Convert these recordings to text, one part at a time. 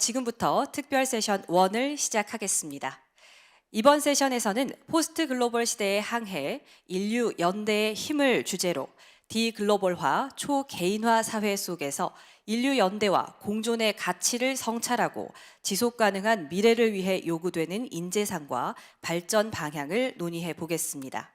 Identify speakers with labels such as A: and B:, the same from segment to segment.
A: 지금부터 특별 세션 1을 시작하겠습니다. 이번 세션에서는 포스트 글로벌 시대의 항해, 인류 연대의 힘을 주제로 디글로벌화, 초개인화 사회 속에서 인류 연대와 공존의 가치를 성찰하고 지속 가능한 미래를 위해 요구되는 인재상과 발전 방향을 논의해 보겠습니다.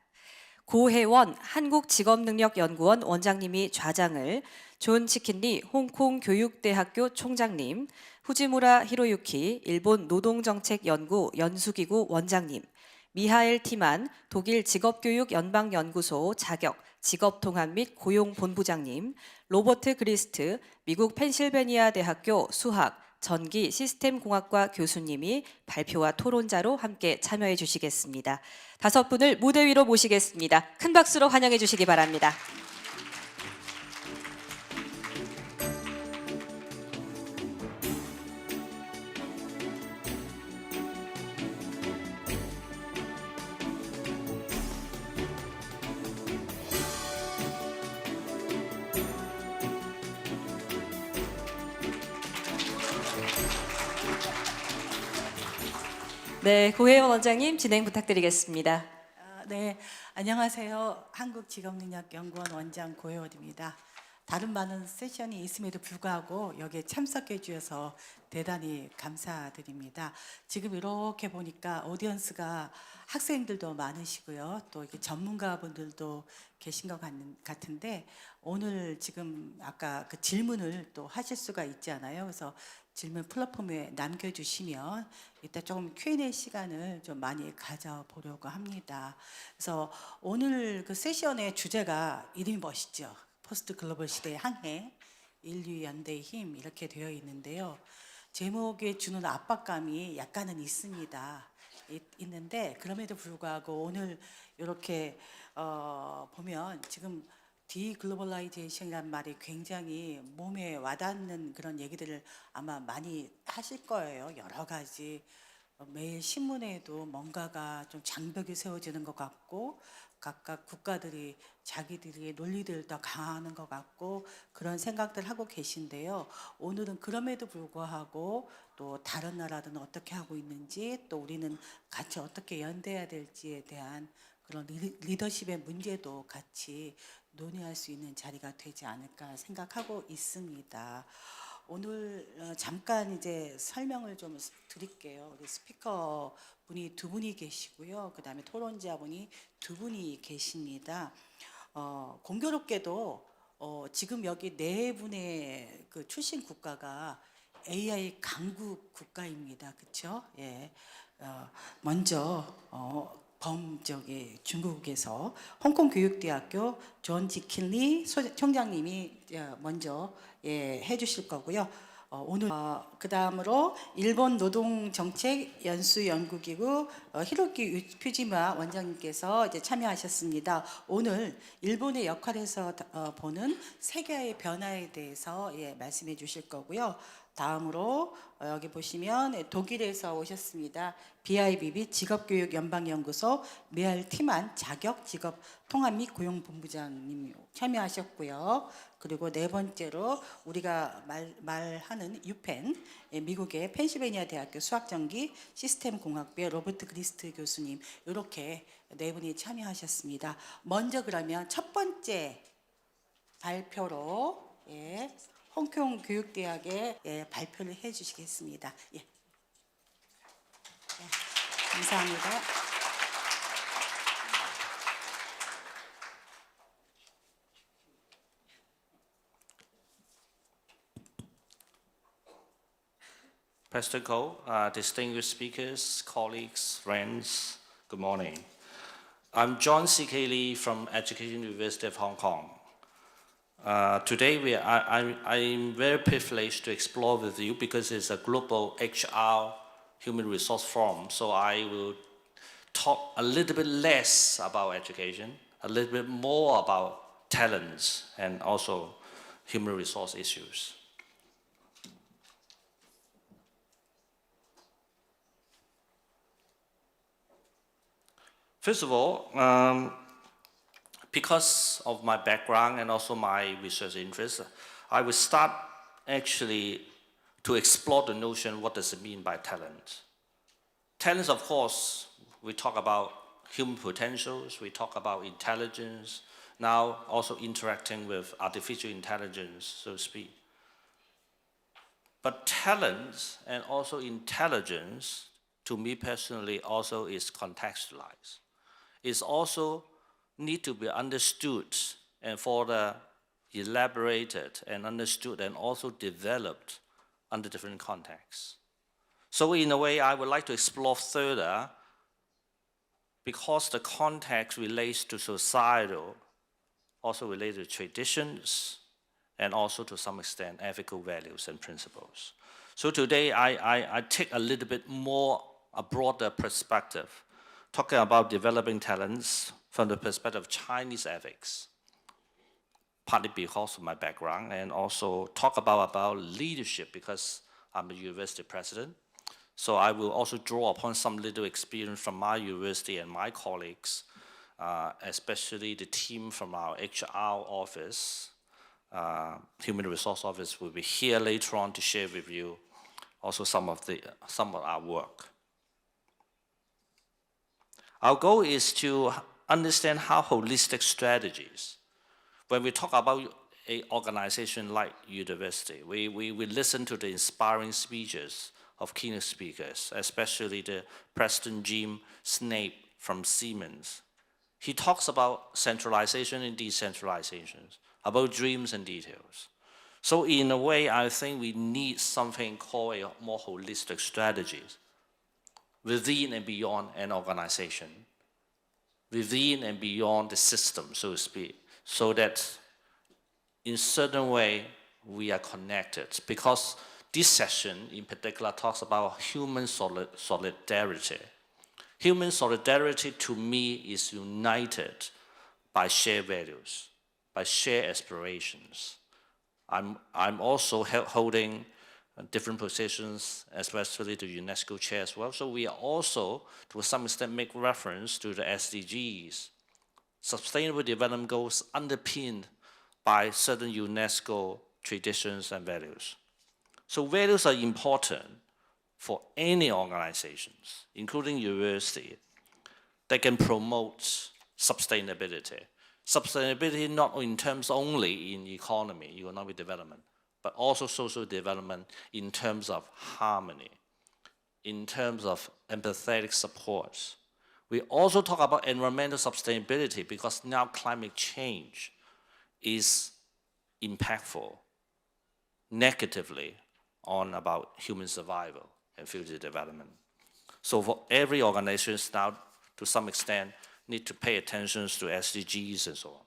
A: 고혜원 한국직업능력연구원 원장님이 좌장을, 존 치킨리 홍콩교육대학교 총장님, 후지무라 히로유키 일본 노동정책연구 연수기구 원장님, 미하엘 티만 독일 직업교육연방연구소 자격 직업통합 및 고용본부장님, 로버트 그리스트 미국 펜실베이니아대학교 수학 전기 시스템공학과 교수님이 발표와 토론자로 함께 참여해 주시겠습니다. 5분을 무대 위로 모시겠습니다. 큰 박수로 환영해 주시기 바랍니다. 네, 고혜원 원장님 진행 부탁드리겠습니다.
B: 네, 안녕하세요. 한국직업능력연구원 원장 고혜원입니다. 다른 많은 세션이 있음에도 불구하고 여기에 참석해 주셔서 대단히 감사드립니다. 지금 이렇게 보니까 오디언스가 학생들도 많으시고요. 또 이렇게 전문가분들도 계신 것 같은데 오늘 지금 아까 그 질문을 또 하실 수가 있잖아요. 그래서 질문 플랫폼에 남겨주시면 이따 조금 Q&A 시간을 좀 많이 가져보려고 합니다. 그래서 오늘 그 세션의 주제가 이름이 멋있죠. 포스트 글로벌 시대의 항해, 인류 연대의 힘 이렇게 되어 있는데요. 제목에 주는 압박감이 약간은 있는데 그럼에도 불구하고 오늘 이렇게 보면 지금 디글로벌라이제이션이라는 말이 굉장히 몸에 와닿는 그런 얘기들을 아마 많이 하실 거예요. 여러 가지 매일 신문에도 뭔가가 좀 장벽이 세워지는 것 같고 각각 국가들이 자기들의 논리들을 더 강화하는 것 같고 그런 생각들 하고 계신데요. 오늘은 그럼에도 불구하고 또 다른 나라들은 어떻게 하고 있는지 또 우리는 같이 어떻게 연대해야 될지에 대한 그런 리더십의 문제도 같이 논의할 수 있는 자리가 되지 않을까 생각하고 있습니다. 오늘 잠깐 이제 설명을 좀 드릴게요. 우리 스피커 분이 2분이 계시고요. 그 다음에 토론자 분이 2분이 계십니다. 공교롭게도 지금 여기 4분의 그 출신 국가가 AI 강국 국가입니다. 그렇죠? 예. 먼저 중국에서 홍콩교육대학교 존 치킨리 총장님이 먼저 해주실 거고요. 오늘 그 다음으로 일본 노동정책연구기구 히로유키 후지무라 원장님께서 이제 참여하셨습니다. 오늘 일본의 역할에서 보는 세계의 변화에 대해서 말씀해 주실 거고요. 다음으로 여기 보시면 독일에서 오셨습니다. BIBB 직업교육연방연구소 미하엘 티만 자격 직업 통합 및 고용본부장님 참여하셨고요. 그리고 4번째로 우리가 말하는 유펜 미국의 펜실베이니아대학교 수학전기 시스템공학부의 로버트 그리스트 교수님 이렇게 4분이 참여하셨습니다. 먼저 그러면 첫 번째 발표로 홍콩교육대학에 발표를 해주시겠습니다. 감사합니다.
C: Pastor Ko, distinguished speakers, colleagues, friends, good morning. I'm John C.K. Lee from Education University of Hong Kong. Today I'm very privileged to explore with you because it's a global HR human resource forum. So I will talk a little bit less about education, a little bit more about talents and also human resource issues. First of all, because of my background and also my research interests, I will start actually to explore the notion, what does it mean by talent? Talents, of course, we talk about human potentials, we talk about intelligence, now also interacting with artificial intelligence, so to speak. But talent and also intelligence, to me personally, also is contextualized. It's also need to be understood and further elaborated and understood and also developed under different contexts. So in a way, I would like to explore further, because the context relates to societal, also related to traditions, and also to some extent ethical values and principles. So today I take a little bit more a broader perspective, talking about developing talents from the perspective of Chinese ethics, partly because of my background, and also talk about leadership because I'm a university president. So I will also draw upon some little experience from my university and my colleagues, especially the team from our HR office, Human Resource Office will be here later on to share with you also some of our work. Our goal is to understand how holistic strategies, when we talk about an organization like university, we listen to the inspiring speeches of keynote speakers, especially the Preston Jim Snape from Siemens. He talks about centralization and decentralization, about dreams and details. So in a way, I think we need something called a more holistic strategies within and beyond an organization, within and beyond the system, so to speak, so that in certain way we are connected. Because this session in particular talks about human solidarity. Human solidarity to me is united by shared values, by shared aspirations. I'm also holding different positions, especially the UNESCO chair as well. So we are also, to some extent, make reference to the SDGs, Sustainable Development Goals underpinned by certain UNESCO traditions and values. So values are important for any organizations, including university, that can promote sustainability. Sustainability not in terms only in economy, economic development, but also social development in terms of harmony, in terms of empathetic support. We also talk about environmental sustainability because now climate change is impactful negatively on about human survival and future development. So for every organization now, to some extent, need to pay attention to SDGs and so on.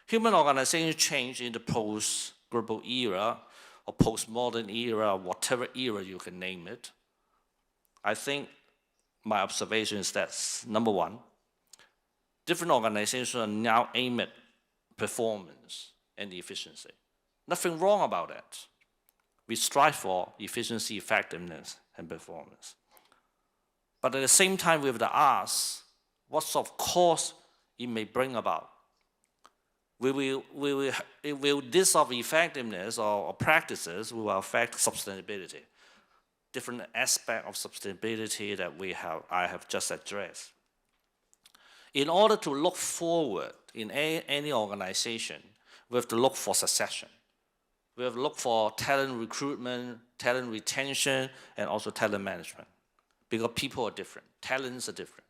C: Human organizations change in the post-global era or post-modern era, whatever era you can name it. I think my observation is that, number one, different organizations are now aimed at performance and efficiency. Nothing wrong about that. We strive for efficiency, effectiveness, and performance. But at the same time, we have to ask what sort of cost it may bring about. Will this sort of effectiveness or practices will affect sustainability? Different aspect of sustainability that I have just addressed. In order to look forward in any organization, we have to look for succession. We have to look for talent recruitment, talent retention, and also talent management. Because people are different, talents are different.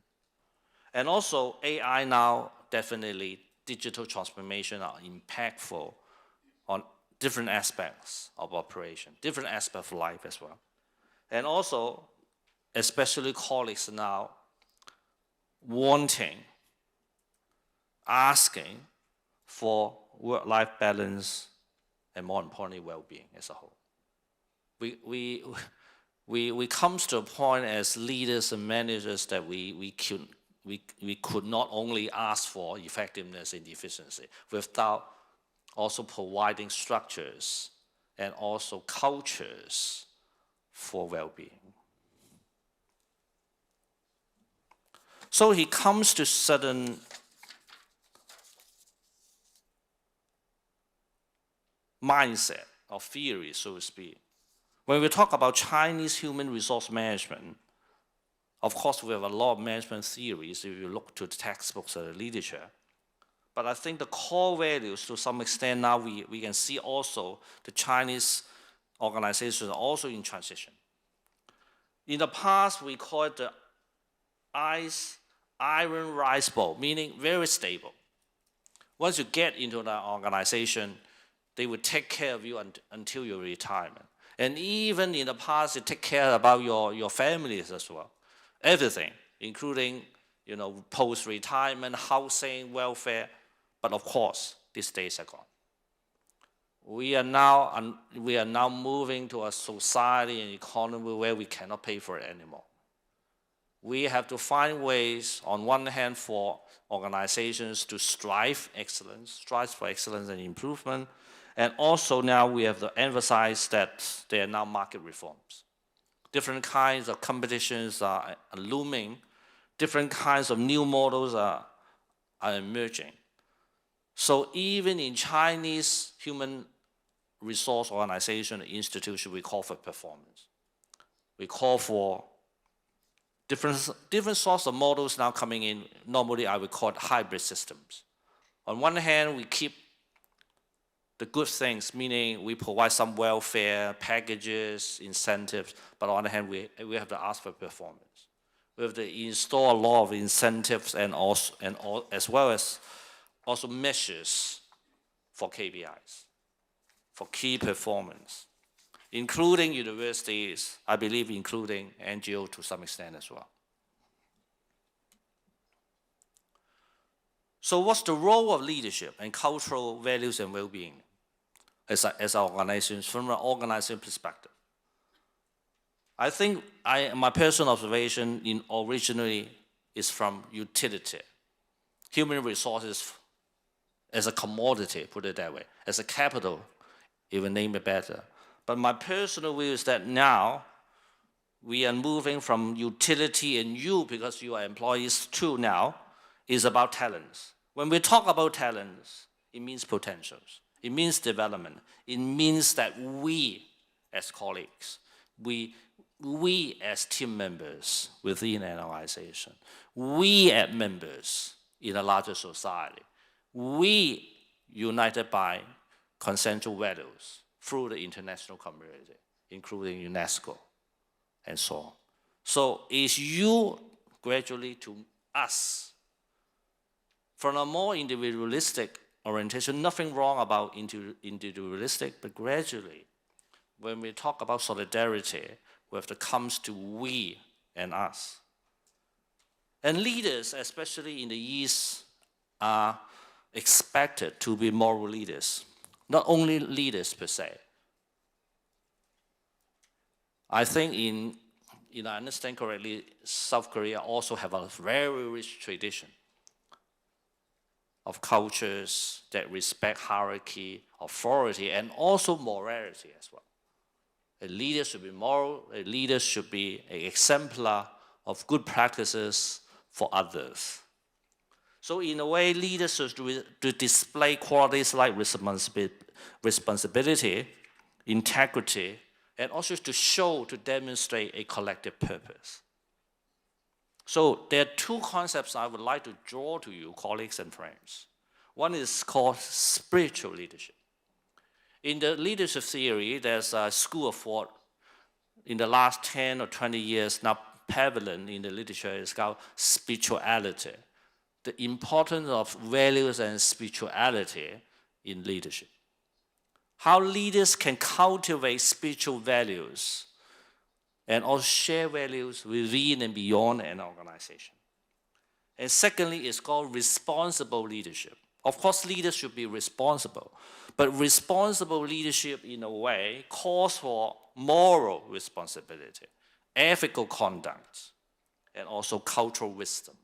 C: And also AI now, definitely digital transformation are impactful on different aspects of operation, different aspects of life as well. And also, especially colleagues now wanting, asking for work-life balance and more importantly, well-being as a whole. We come to a point as leaders and managers that we could not only ask for effectiveness and efficiency without also providing structures and also cultures for well-being. So he comes to certain mindset or theory, so to speak. When we talk about Chinese human resource management, of course, we have a lot of management theories if you look to the textbooks or the literature. But I think the core values, to some extent now, we can see also the Chinese organizations are also in transition. In the past, we call it the iron rice bowl, meaning very stable. Once you get into the organization, they will take care of you until your retirement. And even in the past, they take care about your families as well. Everything, including post-retirement, housing, welfare. But of course, these days are gone. We are now moving to a society and economy where we cannot pay for it anymore. We have to find ways, on one hand, for organizations to strive for excellence and improvement, and also now we have to emphasize that there are now market reforms. Different kinds of competitions are looming. Different kinds of new models are emerging. So even in Chinese human resource organization institution, we call for performance. We call for different sorts of models now coming in. Normally, I would call it hybrid systems. On one hand, we keep the good things, meaning we provide some welfare, packages, incentives, but on the other hand, we have to ask for performance. We have to install a lot of incentives and as well as also measures for KPIs, for key performance, including universities, I believe including NGO to some extent as well. So what's the role of leadership and cultural values and well-being as organizations from an organizing perspective? I think my personal observation originally is from utility. Human resources as a commodity, put it that way, as a capital, even name it better. But my personal view is that now we are moving from utility and you, because you are employees too now, is about talents. When we talk about talents, it means potentials. It means development. It means that we as colleagues, we as team members within an organization, we as members in a larger society, we united by consensual values through the international community, including UNESCO and so on. So it's you gradually to us. From a more individualistic orientation, nothing wrong about individualistic, but gradually, when we talk about solidarity, we have to come to we and us. And leaders, especially in the East, are expected to be moral leaders, not only leaders per se. I think I understand correctly, South Korea also have a very rich tradition of cultures that respect hierarchy, authority, and also morality as well. A leader should be moral, a leader should be an exemplar of good practices for others. So in a way, leaders should to display qualities like responsibility, integrity, and also to demonstrate a collective purpose. So there are two concepts I would like to draw to you, colleagues and friends. One is called spiritual leadership. In the leadership theory, there's a school of thought in the last 10 or 20 years now prevalent in the literature is called spirituality. The importance of values and spirituality in leadership. How leaders can cultivate spiritual values and also share values within and beyond an organization. And secondly, it's called responsible leadership. Of course, leaders should be responsible, but responsible leadership in a way calls for moral responsibility, ethical conduct, and also cultural wisdom.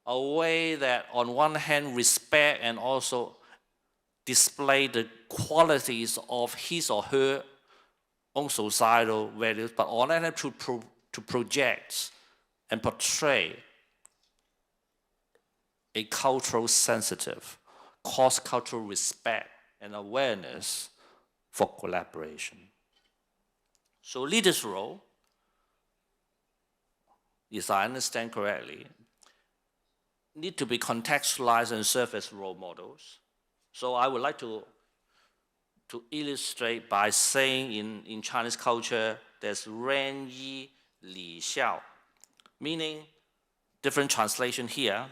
C: A way that on one hand respect and also display the qualities of his or her own societal values, but on the other hand to project and portray a cultural sensitive, cross-cultural respect and awareness for collaboration. So leader's role, if I understand correctly, need to be contextualized and serve as role models. So I would like to illustrate by saying in Chinese culture, there's ren yi li xiao, meaning different translation here,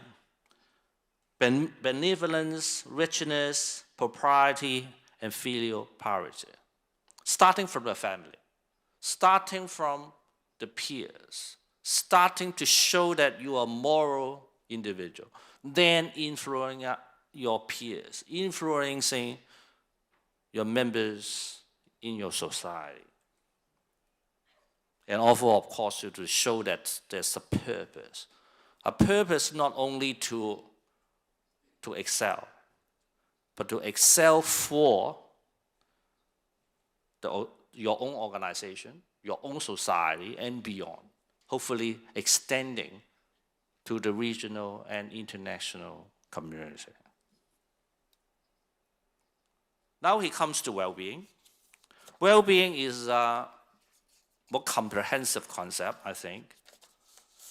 C: benevolence, richness, propriety, and filial piety. Starting from the family, starting from the peers, starting to show that you are a moral individual, then influencing your peers, influencing your members in your society. And also, of course, to show that there's a purpose. A purpose not only to excel, but to excel for your own organization, your own society, and beyond, hopefully extending to the regional and international community. Now he comes to well-being. Well-being is a more comprehensive concept, I think.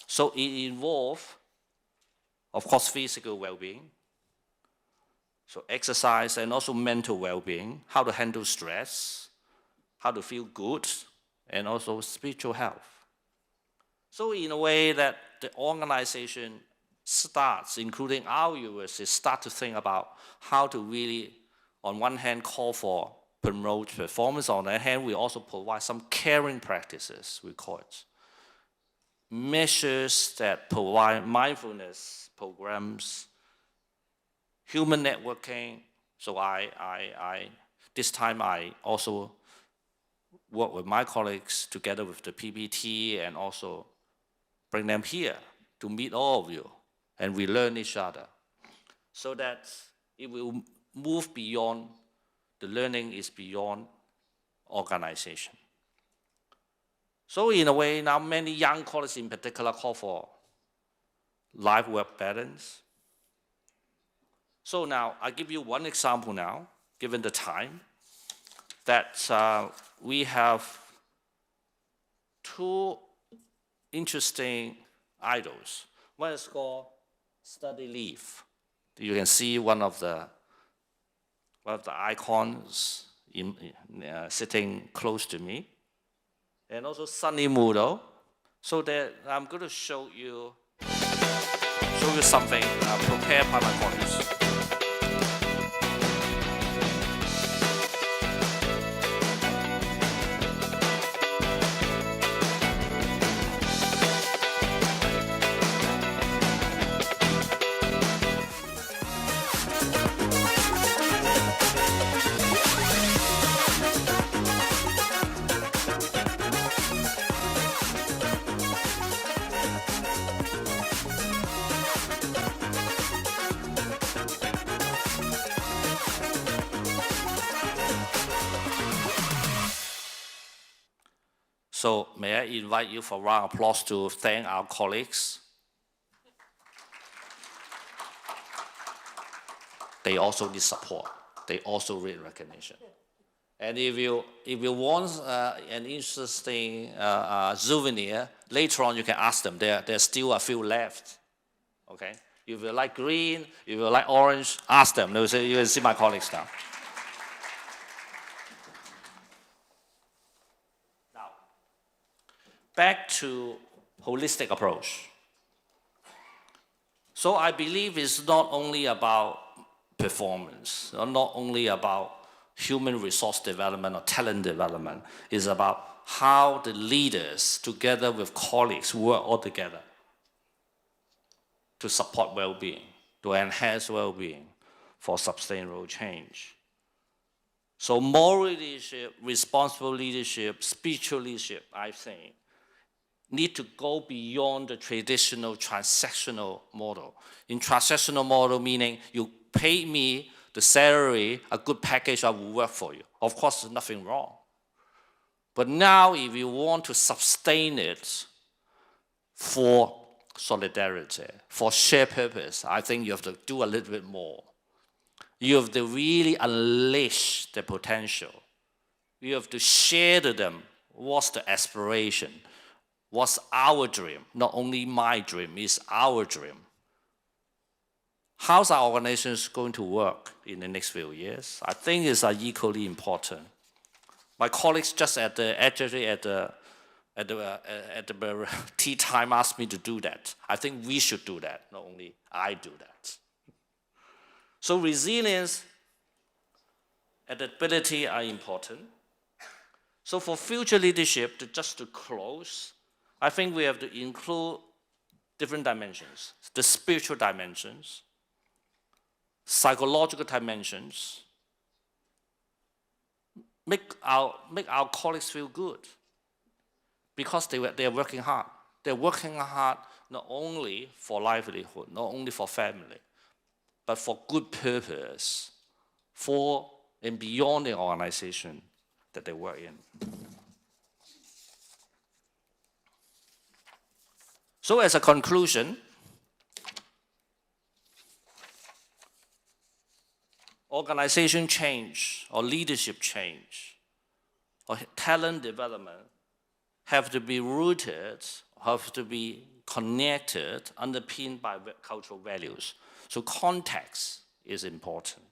C: So it involves, of course, physical well-being, so exercise, and also mental well-being, how to handle stress, how to feel good, and also spiritual health. So in a way that the organization starts, including our university, start to think about how to really, on one hand, call for promote performance. On the other hand, we also provide some caring practices, we call it. Measures that provide mindfulness programs, human networking. So this time I also work with my colleagues together with the PPT and also bring them here to meet all of you, and we learn each other, so that it will move beyond, the learning is beyond organization. So in a way, now many young colleagues in particular call for life-work balance. So now, I give you one example now, given the time, that we have two interesting idols. One is called study leave. You can see one of the icons sitting close to me. And also Sunny Moodle. So that I'm going to show you something prepared by my colleagues. So may I invite you for a round of applause to thank our colleagues. They also need support. They also need recognition. And if you want an interesting souvenir, later on you can ask them. There's still a few left. Okay? If you like green, if you like orange, ask them. You can see my colleagues now. Back to holistic approach. So I believe it's not only about performance, or not only about human resource development or talent development. It's about how the leaders, together with colleagues, work all together to support well-being, to enhance well-being for sustainable change. So moral leadership, responsible leadership, spiritual leadership, I think, need to go beyond the traditional transactional model. In transactional model, meaning you pay me the salary, a good package, I will work for you. Of course, there's nothing wrong. But now, if you want to sustain it for solidarity, for shared purpose, I think you have to do a little bit more. You have to really unleash the potential We have to share to them what's the aspiration, what's our dream. Not only my dream, it's our dream. How's our organization going to work in the next few years? I think it's equally important. My colleagues just at the tea time asked me to do that. I think we should do that, not only I do that. So resilience, adaptability are important. So for future leadership, just to close, I think we have to include different dimensions. The spiritual dimensions, psychological dimensions, make our colleagues feel good because they are working hard. They're working hard not only for livelihood, not only for family, but for good purpose, for and beyond the organization that they work in. So as a conclusion, organization change or leadership change or talent development have to be rooted, have to be connected, underpinned by cultural values. So context is important.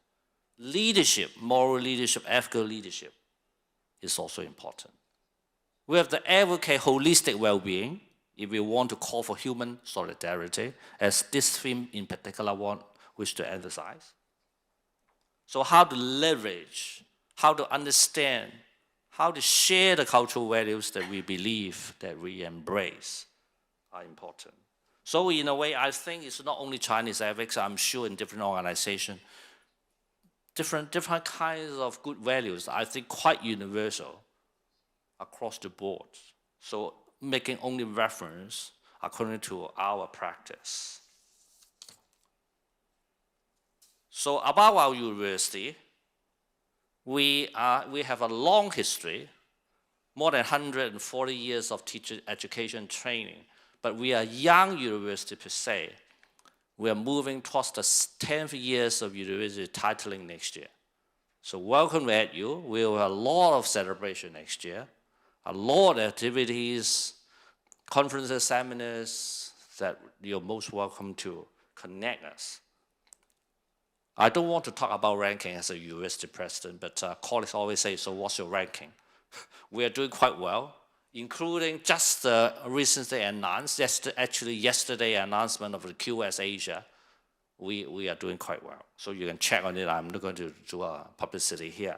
C: Leadership, moral leadership, ethical leadership is also important. We have to advocate holistic well-being if we want to call for human solidarity, as this theme in particular wish to emphasize. So how to leverage, how to understand, how to share the cultural values that we believe, that we embrace are important. So in a way, I think it's not only Chinese ethics, I'm sure in different organizations, different kinds of good values, I think quite universal across the board. So making only reference according to our practice. So about our university, we have a long history, more than 140 years of teacher education training, but we are a young university per se. We are moving towards the 10th years of university titling next year. So welcome at you. We will have a lot of celebration next year, a lot of activities, conferences, seminars that you're most welcome to connect us. I don't want to talk about ranking as a university president, but colleagues always say, so what's your ranking? We are doing quite well, including just the recently announced, yesterday announcement of the QS Asia. We are doing quite well. So you can check on it. I'm not going to do a publicity here.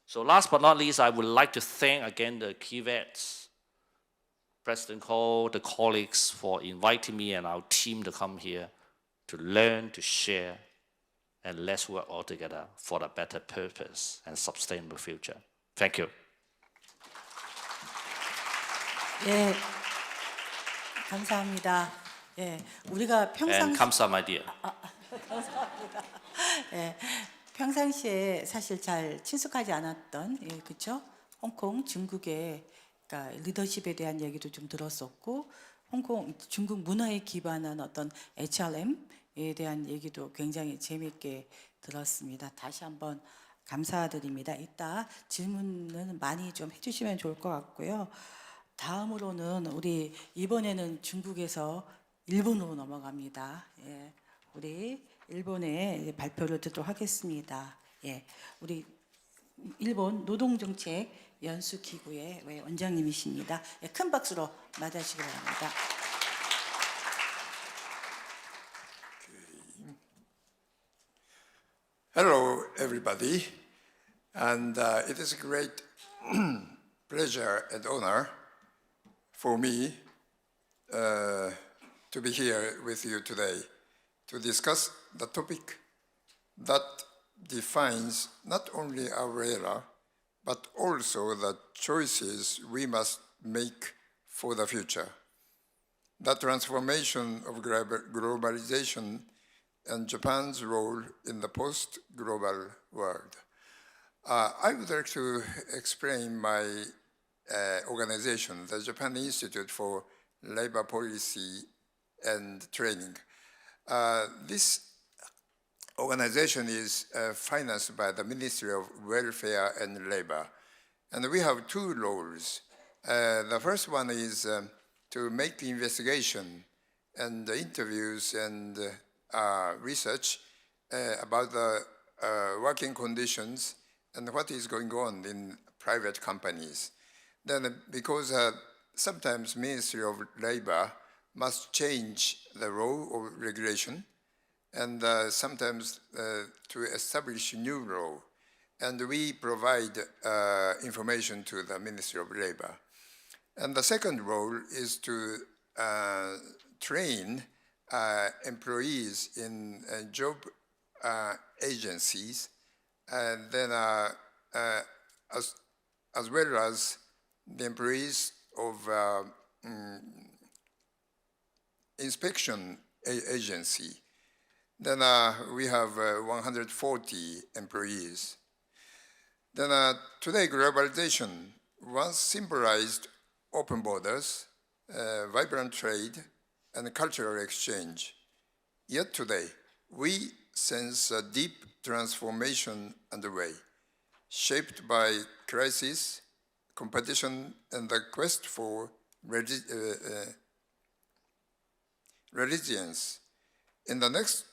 C: So last but not least, I would like to thank again the key vets, President Cole, the colleagues for inviting me and our team to come here to learn, to share, and let's work all together for a better purpose and sustainable future. Thank you.
B: 예, 감사합니다. 예, 우리가
C: And 감사합니다.
B: 감사합니다. 예, 평상시에 사실 잘 친숙하지 않았던, 예, 그렇죠? 홍콩, 중국의 그러니까 리더십에 대한 얘기도 좀 들었었고, 홍콩, 중국 문화에 기반한 어떤 HRM에 대한 얘기도 굉장히 재미있게 들었습니다. 다시 한번 감사드립니다. 이따 질문은 많이 좀 해주시면 좋을 것 같고요. 다음으로는 우리 이번에는 중국에서 일본으로 넘어갑니다. 예, 우리 일본의 발표를 듣도록 하겠습니다. 예, 우리 일본 노동정책 연수기구의 원장님이십니다. 예, 큰 박수로 맞아주시기 바랍니다.
D: Hello, everybody, and it is a great pleasure and honor for me to be here with you today to discuss the topic that defines not only our era, but also the choices we must make for the future. The transformation of globalization and Japan's role in the post-global world. I would like to explain my organization, the Japan Institute for Labor Policy and Training. This organization is financed by the Ministry of Welfare and Labor, And we have two roles. The first one is to make investigation and interviews and research about the working conditions and what is going on in private companies. Then because sometimes Ministry of Labor must change the law or regulation, and sometimes to establish new law. And we provide information to the Ministry of Labor. And the second role is to train employees in job agencies, and then as well as the employees of inspection agency. Then we have 140 employees. Then today, globalization once symbolized open borders, vibrant trade, and cultural exchange. Yet today, we sense a deep transformation underway, shaped by crisis, competition, and the quest for resilience. In the next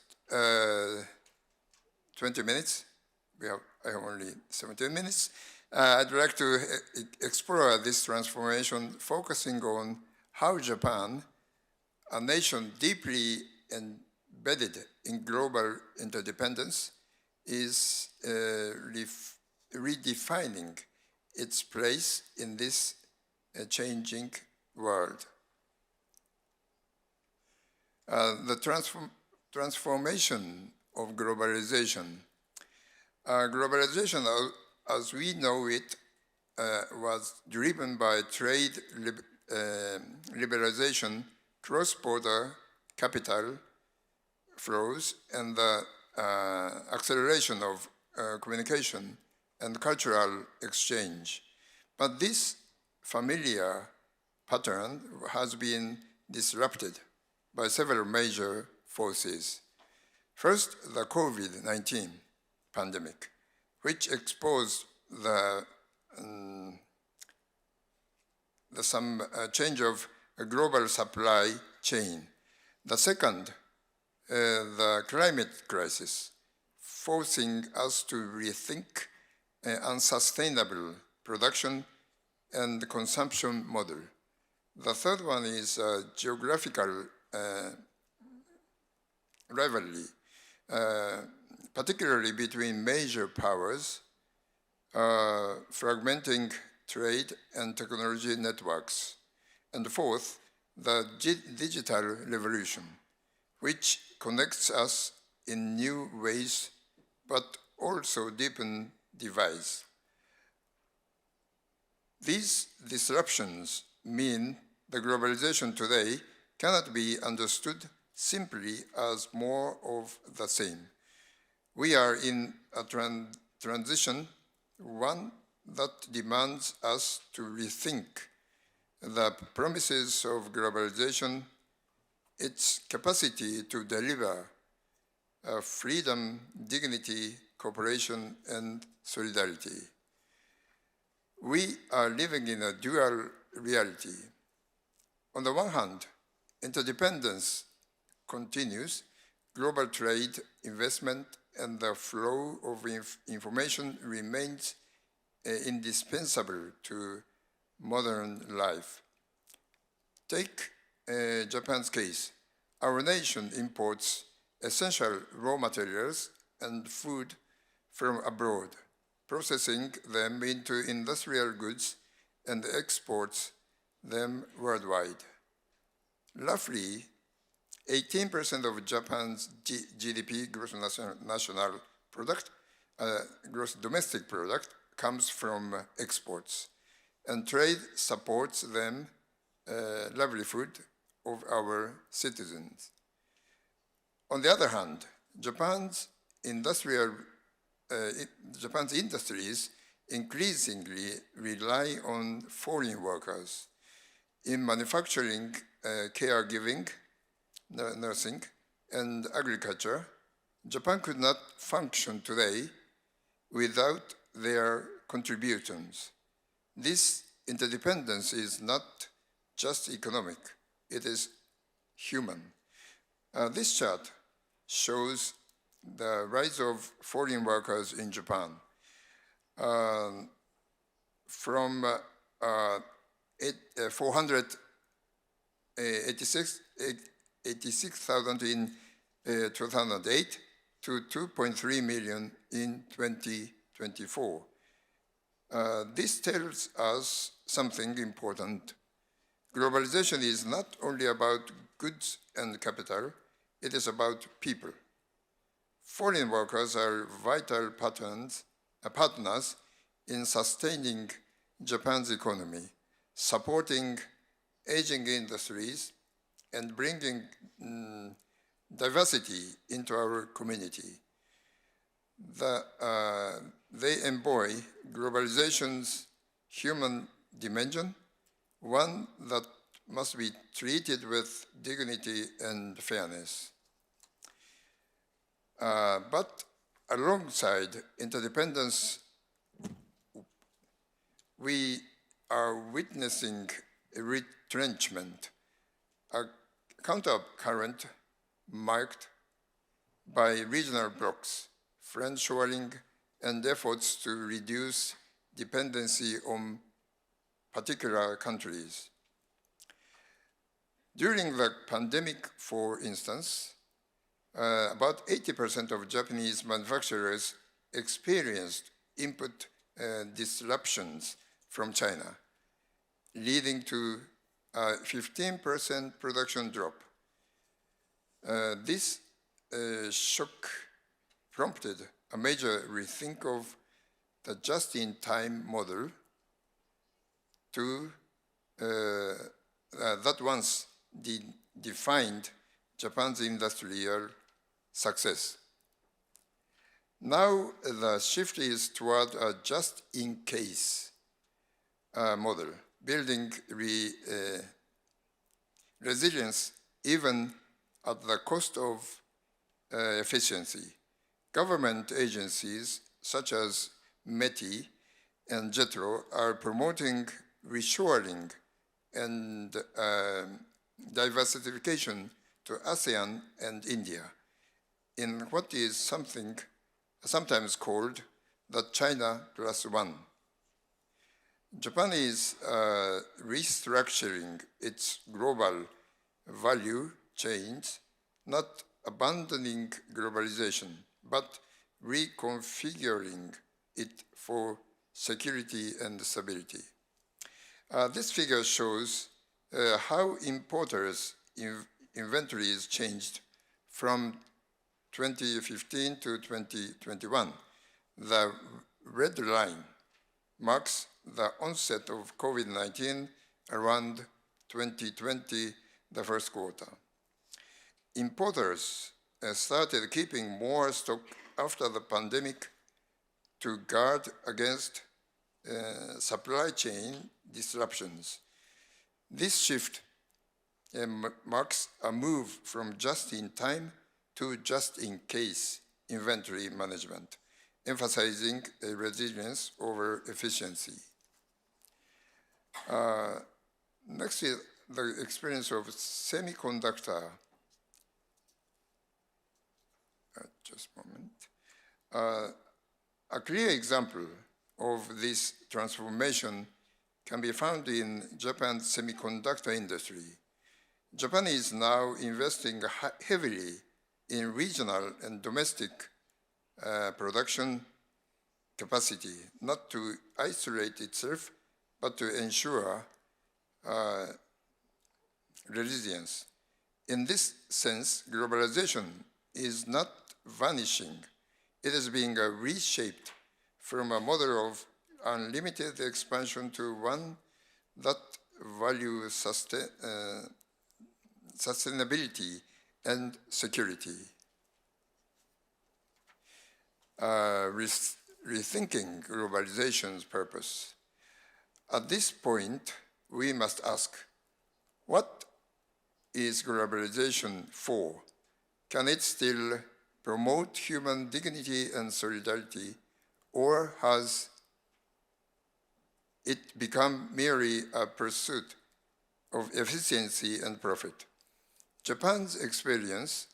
D: 20 minutes, I have only 17 minutes, I'd like to explore this transformation, focusing on how Japan, a nation deeply embedded in global interdependence, is redefining its place in this changing world. The transformation of globalization. Globalization, as we know it, was driven by trade liberalization, cross-border capital flows, and the acceleration of communication and cultural exchange. But this familiar pattern has been disrupted by several major forces. First, the COVID-19 pandemic, which exposed some change of a global supply chain. The second, the climate crisis, forcing us to rethink unsustainable production and consumption model. The third one is geographical rivalry, particularly between major powers, fragmenting trade and technology networks. And fourth, the digital revolution, which connects us in new ways, but also deepen divides. These disruptions mean the globalization today cannot be understood simply as more of the same. We are in a transition, one that demands us to rethink the promises of globalization, its capacity to deliver freedom, dignity, cooperation, and solidarity. We are living in a dual reality. On the one hand, interdependence continues, global trade, investment, and the flow of information remains indispensable to modern life. Take Japan's case. Our nation imports essential raw materials and food from abroad, processing them into industrial goods and exports them worldwide. Roughly 18% of Japan's GDP, gross national product, gross domestic product, comes from exports, and trade supports them livelihood of our citizens. On the other hand, Japan's industries increasingly rely on foreign workers. In manufacturing, caregiving, nursing, and agriculture, Japan could not function today without their contributions. This interdependence is not just economic, it is human. This chart shows the rise of foreign workers in Japan. From 486,000 in 2008 to 2.3 million in 2024. This tells us something important. Globalization is not only about goods and capital, it is about people. Foreign workers are vital partners in sustaining Japan's economy, supporting aging industries, and bringing diversity into our community. They embody globalization's human dimension, one that must be treated with dignity and fairness. But alongside interdependence, we are witnessing a retrenchment, a countercurrent marked by regional blocs, friendshoring, and efforts to reduce dependency on particular countries. During the pandemic, for instance, about 80% of Japanese manufacturers experienced input disruptions from China, leading to a 15% production drop. This shock prompted a major rethink of the just-in-time model that once defined Japan's industrial success. Now the shift is toward a just-in-case model, building resilience even at the cost of efficiency. Government agencies such as METI and JETRO are promoting reshoring and diversification to ASEAN and India in what is sometimes called the China +1. Japan is restructuring its global value chains, not abandoning globalization, but reconfiguring it for security and stability. This figure shows how importers' inventories changed from 2015 to 2021. The red line marks the onset of COVID-19 around 2020, the first quarter. Importers started keeping more stock after the pandemic to guard against supply chain disruptions. This shift marks a move from just-in-time to just-in-case inventory management, emphasizing resilience over efficiency. Next is the experience of semiconductor. Just a moment. A clear example of this transformation can be found in Japan's semiconductor industry. Japan is now investing heavily in regional and domestic production capacity, not to isolate itself, but to ensure resilience. In this sense, globalization is not vanishing. It is being reshaped from a model of unlimited expansion to one that values sustainability and security. Rethinking globalization's purpose. At this point, we must ask, what is globalization for? Can it still promote human dignity and solidarity, or has it become merely a pursuit of efficiency and profit. Japan's experience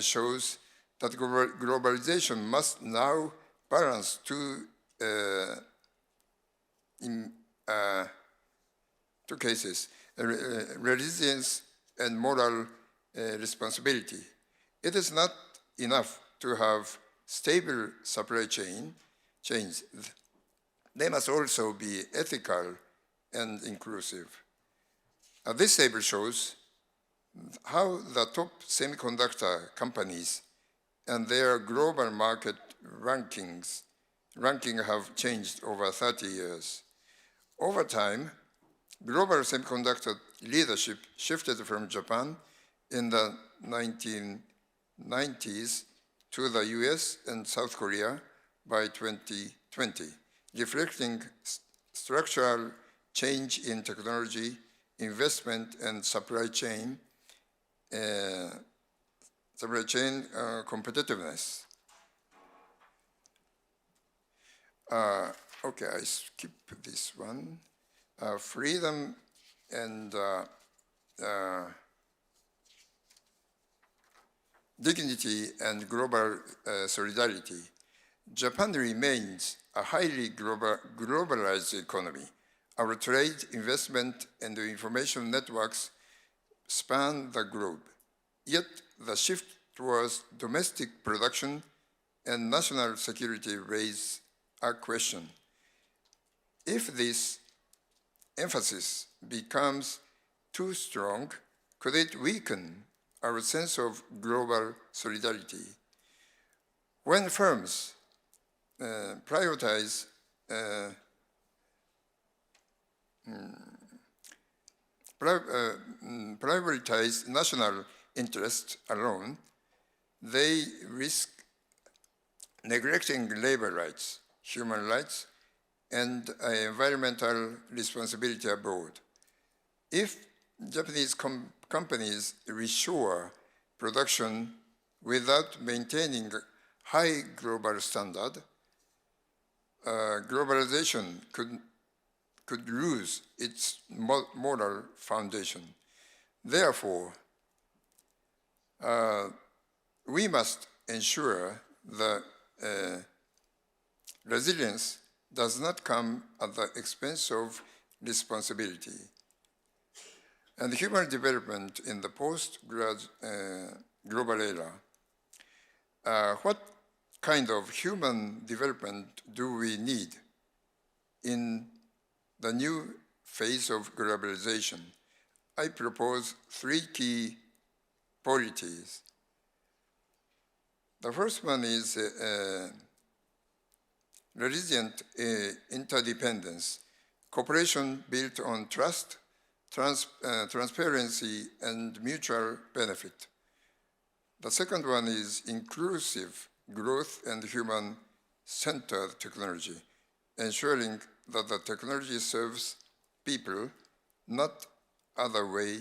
D: shows that globalization must now balance two cases, resilience and moral responsibility. It is not enough to have stable supply chains. They must also be ethical and inclusive. This table shows how the top semiconductor companies and their global market ranking have changed over 30 years. Over time, global semiconductor leadership shifted from Japan in the 1990s to the US and South Korea by 2020, reflecting structural change in technology, investment, and supply chain competitiveness. Okay, I skip this one. Freedom and dignity and global solidarity. Japan remains a highly globalized economy. Our trade, investment, and information networks span the globe. Yet the shift towards domestic production and national security raise a question. If this emphasis becomes too strong, could it weaken our sense of global solidarity? When firms prioritize national interests alone, they risk neglecting labor rights, human rights, and environmental responsibility abroad. If Japanese companies reshore production without maintaining high global standard, globalization could lose its moral foundation. Therefore, we must ensure that resilience does not come at the expense of responsibility. And human development in the post-global era. What kind of human development do we need in the new phase of globalization? I propose 3 key polities. The first one is resilient interdependence, cooperation built on trust, transparency, and mutual benefit. The second one is inclusive growth and human-centered technology, ensuring that the technology serves people, not other way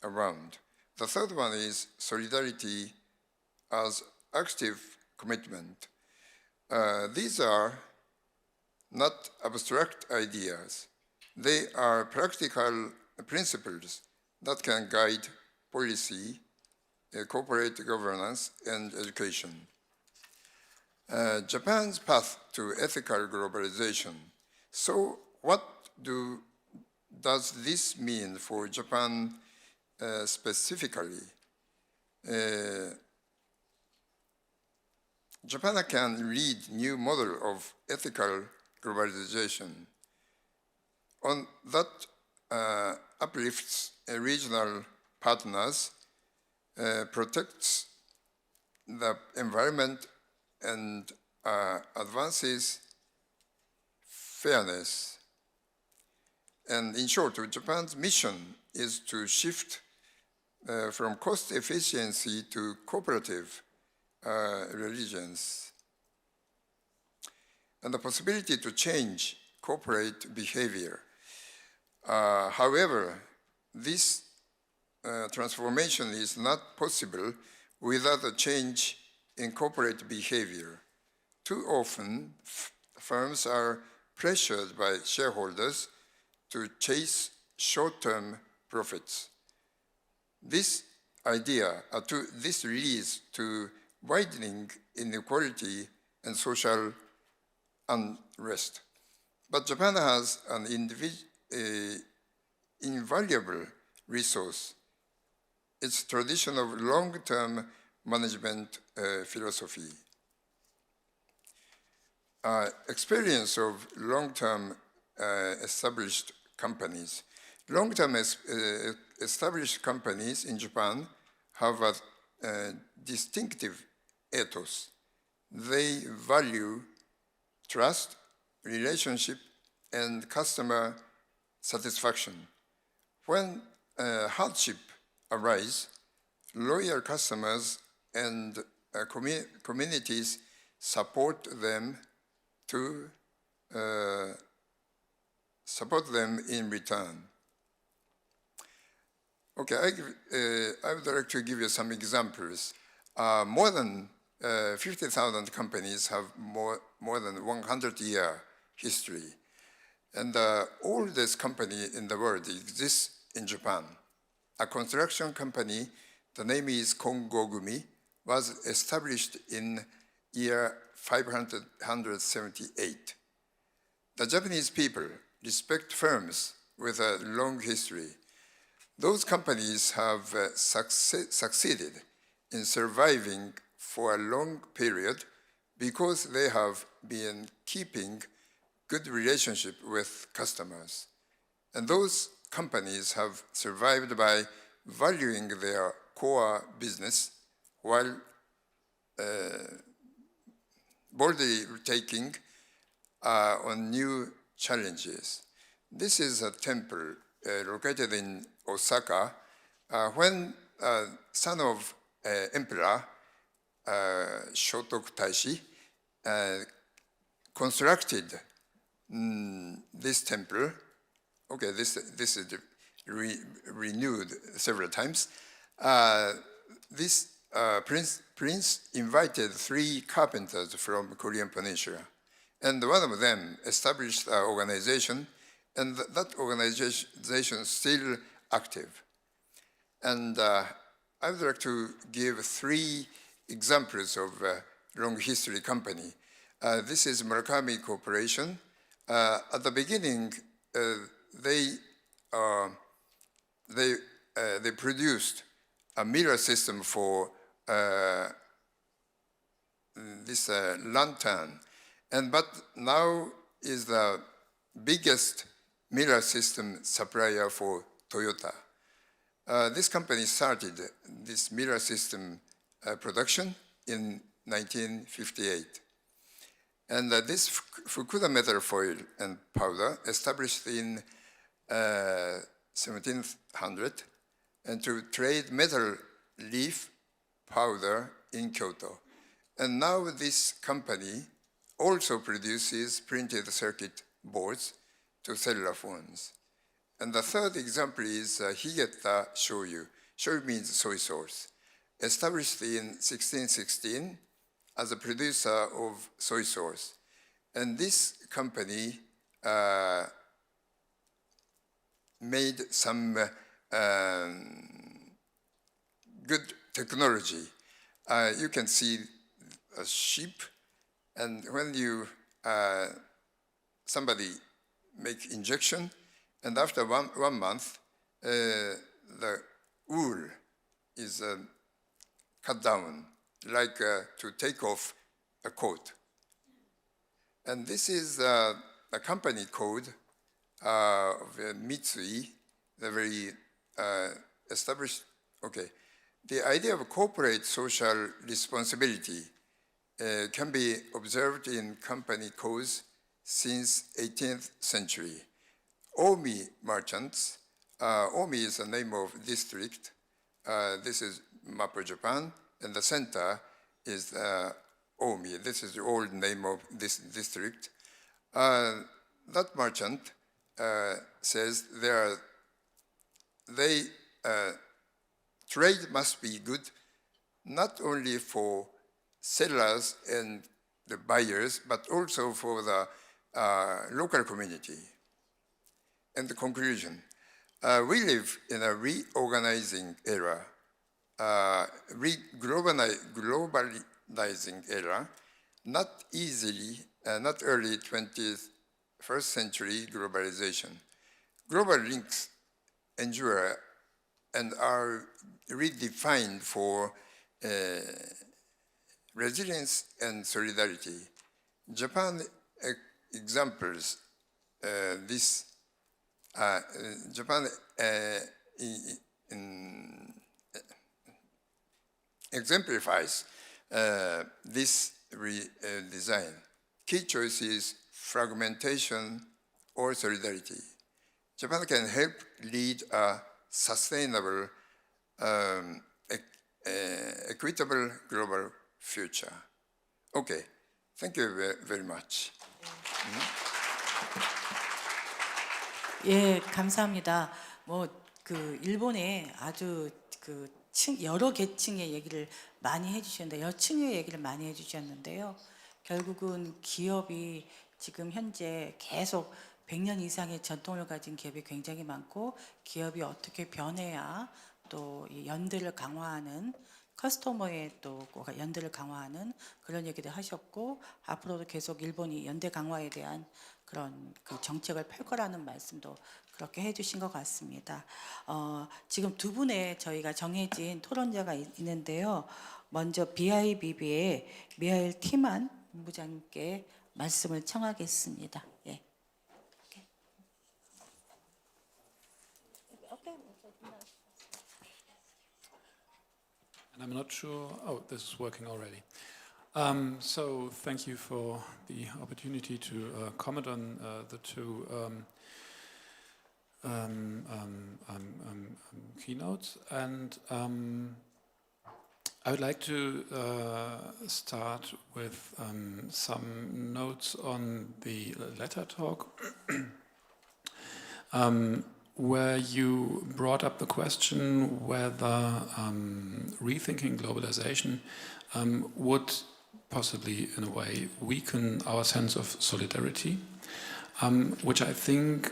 D: around. The third one is solidarity as active commitment. These are not abstract ideas. They are practical principles that can guide policy, corporate governance, and education. Japan's path to ethical globalization. So what does this mean for Japan specifically? Japan can lead new model of ethical globalization. On that uplifts regional partners, protects the environment, and advances fairness. And in short, Japan's mission is to shift from cost efficiency to cooperative religions, and the possibility to change corporate behavior. However, this transformation is not possible without a change in corporate behavior. too often firms are pressured by shareholders to chase short-term profits. This leads to widening inequality and social unrest. But Japan has an invaluable resource, its tradition of long-term management philosophy. Experience of long-term established companies. Long-term established companies in Japan have a distinctive ethos. They value trust, relationship, and customer satisfaction. When hardship arises, loyal customers and communities support them in return. Okay, I would like to give you some examples. More than 50,000 companies have more than 100-year history. And the oldest company in the world exists in Japan. A construction company, the name is Kongogumi, was established in year 578. The Japanese people respect firms with a long history. Those companies have succeeded in surviving for a long period because they have been keeping good relationship with customers. And those companies have survived by valuing their core business while boldly taking on new challenges. This is a temple located in Osaka. When son of Emperor Shotoku Taishi constructed this temple, okay, this is renewed several times. This prince invited 3 carpenters from Korean Peninsula, and one of them established an organization, and that organization is still active. And I would like to give 3 examples of long history company. This is Murakami Corporation. At the beginning, they produced a mirror system for this lantern, but now is the biggest mirror system supplier for Toyota. This company started this mirror system production in 1958. And this Fukuda metal foil and powder, established in 1700, and to trade metal leaf powder in Kyoto. And now this company also produces printed circuit boards to cellular phones. And the third example is Higeta Shoyu. Shoyu means soy sauce. Established in 1616 as a producer of soy sauce. And this company made some good technology. You can see a sheep, and when you somebody make injection, and after one month, the wool is cut down, like to take off a coat. And this is a company code of Mitsui, the very established, okay. The idea of corporate social responsibility can be observed in company codes since 18th century. Omi merchants, Omi is the name of district. This is map of Japan, and the center is Omi. This is the old name of this district. That merchant says trade must be good, not only for sellers and the buyers, but also for the local community. And the conclusion, we live in a reorganizing era, globalizing era, not early 21st century globalization. Global links endure and are redefined for resilience and solidarity. Japan examples this. Japan exemplifies this redesign. Key choice is fragmentation or solidarity. Japan can help lead a sustainable, equitable global future. Okay, thank you very much.
B: 예, 감사합니다. 그 일본의 아주 여러 계층의 얘기를 많이 해주셨는데, 여층의 얘기를 많이 해주셨는데요. 결국은 기업이 지금 현재 계속 100년 이상의 전통을 가진 기업이 굉장히 많고, 기업이 어떻게 변해야 또 이 연대를 강화하는, 커스터머의 또 연대를 강화하는 그런 얘기도 하셨고, 앞으로도 계속 일본이 연대 강화에 대한 그런 그 정책을 펼 거라는 말씀도 그렇게 해주신 것 같습니다. 지금 두 분의 저희가 정해진 토론자가 있는데요. 먼저 BIBB의 미하일 티만 본부장님께 말씀을 청하겠습니다. 예.
E: And I'm not sure. Oh, this is working already. So thank you for the opportunity to comment on the two keynotes, and I would like to start with some notes on the latter talk, where you brought up the question whether rethinking globalization would possibly, in a way, weaken our sense of solidarity, which I think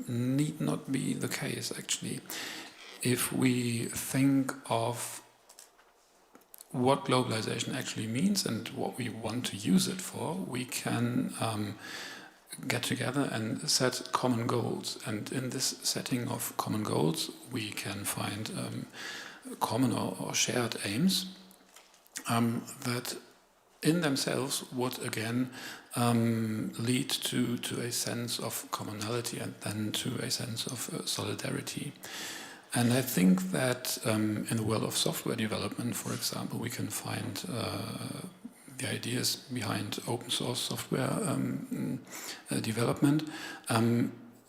E: need not be the case, actually. If we think of what globalization actually means and what we want to use it for, we can get together and set common goals. And in this setting of common goals, we can find common or shared aims that in themselves would again lead to a sense of commonality and then to a sense of solidarity. And I think that in the world of software development, for example, we can find the ideas behind open source software development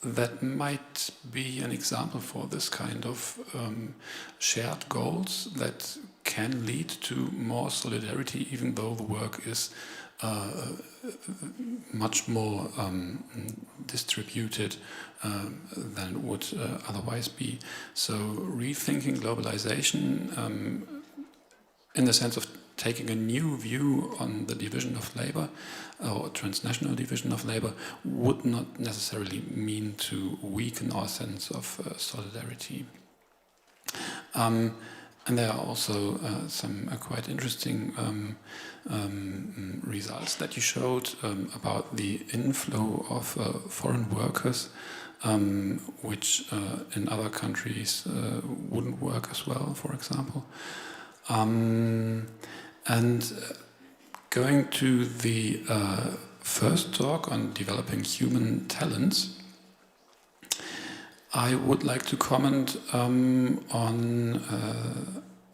E: that might be an example for this kind of shared goals that can lead to more solidarity, even though the work is much more distributed than it would otherwise be. So rethinking globalization in the sense of taking a new view on the division of labor or transnational division of labor would not necessarily mean to weaken our sense of solidarity. And there are also some quite interesting results that you showed about the inflow of foreign workers, which in other countries wouldn't work as well, for example. And going to the first talk on developing human talents, I would like to comment on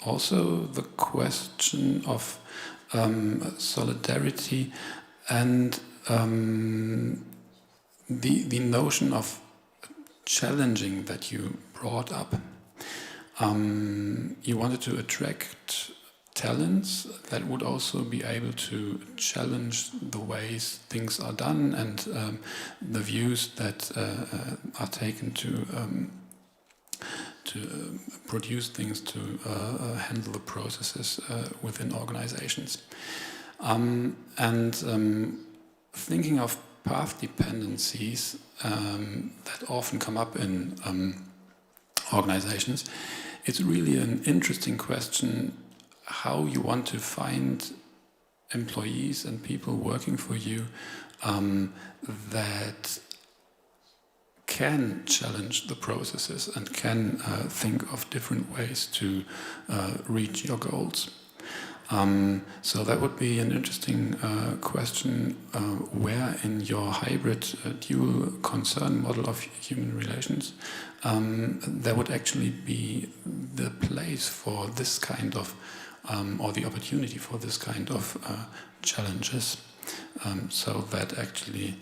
E: also the question of solidarity and the notion of challenging that you brought up. You wanted to attract talents that would also be able to challenge the ways things are done and the views that are taken to produce things, to handle the processes within organizations. Thinking of path dependencies that often come up in organizations, it's really an interesting question how you want to find employees and people working for you that can challenge the processes and can think of different ways to reach your goals. So that would be an interesting question where in your hybrid dual concern model of human relations there would actually be the place for this kind of or the opportunity for this kind of challenges so that actually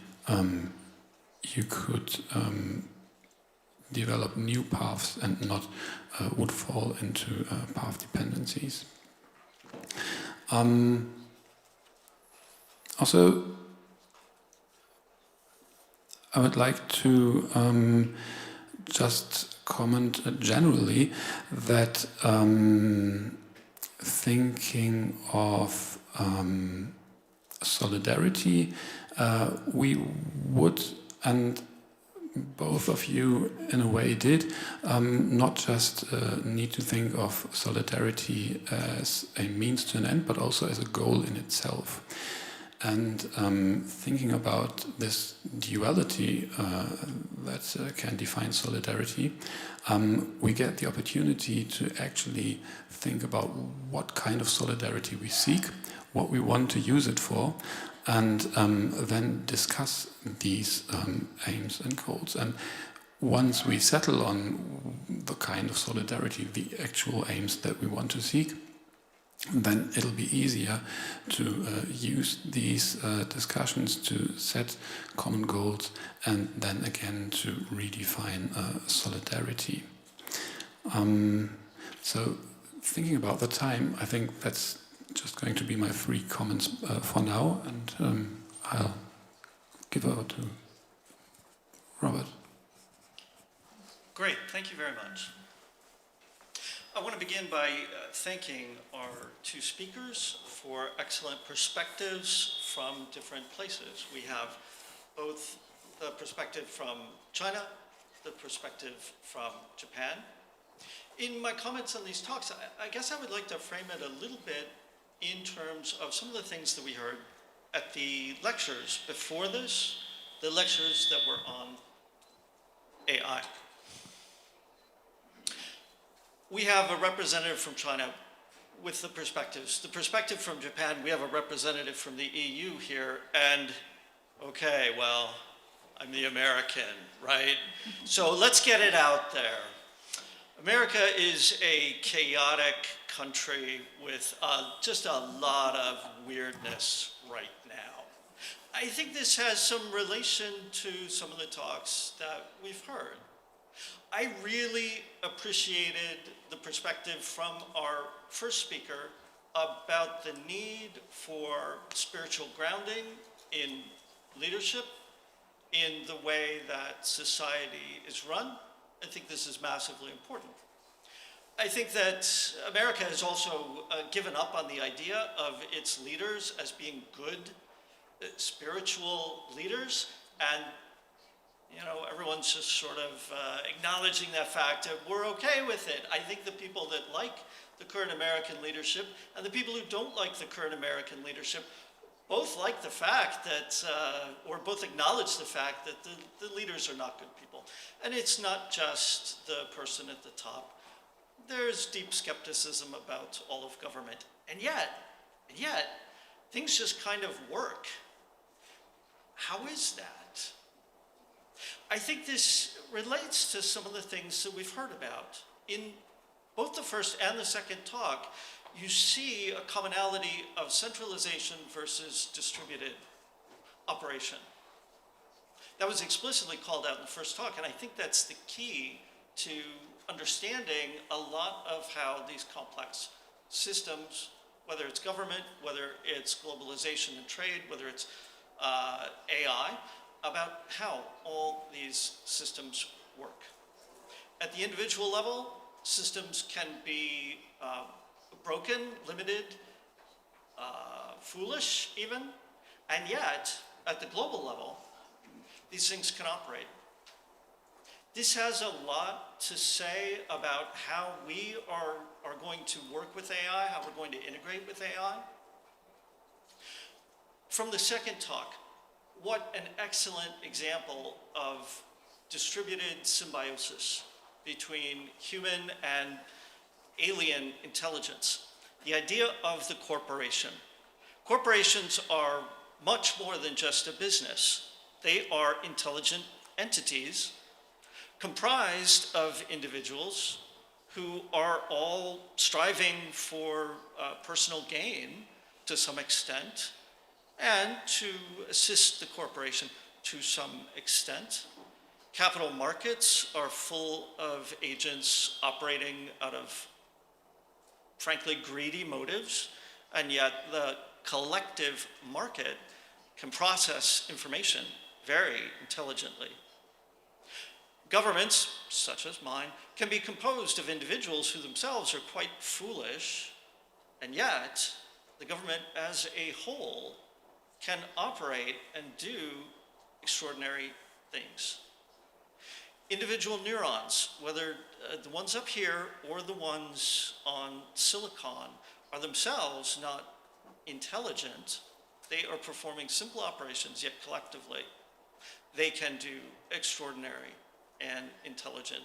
E: you could develop new paths and not would fall into path dependencies. Also, I would like to just comment generally that thinking of solidarity, we would, and both of you in a way did, not just need to think of solidarity as a means to an end, but also as a goal in itself. And thinking about this duality that can define solidarity, we get the opportunity to actually think about what kind of solidarity we seek, what we want to use it for, and then discuss these aims and goals. And once we settle on the kind of solidarity, the actual aims that we want to seek, then it'll be easier to use these discussions to set common goals and then again to redefine solidarity. So thinking about the time, I think that's just going to be my 3 comments for now, and I'll give over to Robert.
F: Great, thank you very much. I want to begin by thanking our 2 speakers for excellent perspectives from different places. We have both the perspective from China, the perspective from Japan. In my comments on these talks, I guess I would like to frame it a little bit in terms of some of the things that we heard at the lectures before this, the lectures that were on AI. We have a representative from China with the perspectives. The perspective from Japan, we have a representative from the EU here, and okay, well, I'm the American, right? So let's get it out there. America is a chaotic country with just a lot of weirdness right now. I think this has some relation to some of the talks that we've heard. I really appreciated the perspective from our first speaker about the need for spiritual grounding in leadership, in the way that society is run. I think this is massively important. I think that America has also given up on the idea of its leaders as being good spiritual leaders, and you know, everyone's just sort of acknowledging that fact that we're okay with it. I think the people that like the current American leadership and the people who don't like the current American leadership both like the fact that, or both acknowledge the fact that the leaders are not good people. And it's not just the person at the top. There's deep skepticism about all of government. And yet, things just kind of work. How is that? I think this relates to some of the things that we've heard about. In both the first and the second talk, you see a commonality of centralization versus distributed operation. That was explicitly called out in the first talk, and I think that's the key to understanding a lot of how these complex systems, whether it's government, whether it's globalization and trade, whether it's AI, about how all these systems work. At the individual level, systems can be broken, limited, foolish even, and yet, at the global level, these things can operate. This has a lot to say about how we are going to work with AI, how we're going to integrate with AI. From the second talk, what an excellent example of distributed symbiosis between human and alien intelligence. The idea of the corporation. Corporations are much more than just a business. They are intelligent entities comprised of individuals who are all striving for personal gain to some extent and to assist the corporation to some extent. Capital markets are full of agents operating out of, frankly, greedy motives, and yet the collective market can process information very intelligently. Governments, such as mine, can be composed of individuals who themselves are quite foolish, and yet the government as a whole can operate and do extraordinary things. Individual neurons, whether the ones up here or the ones on silicon, are themselves not intelligent. They are performing simple operations, yet collectively they can do extraordinary and intelligent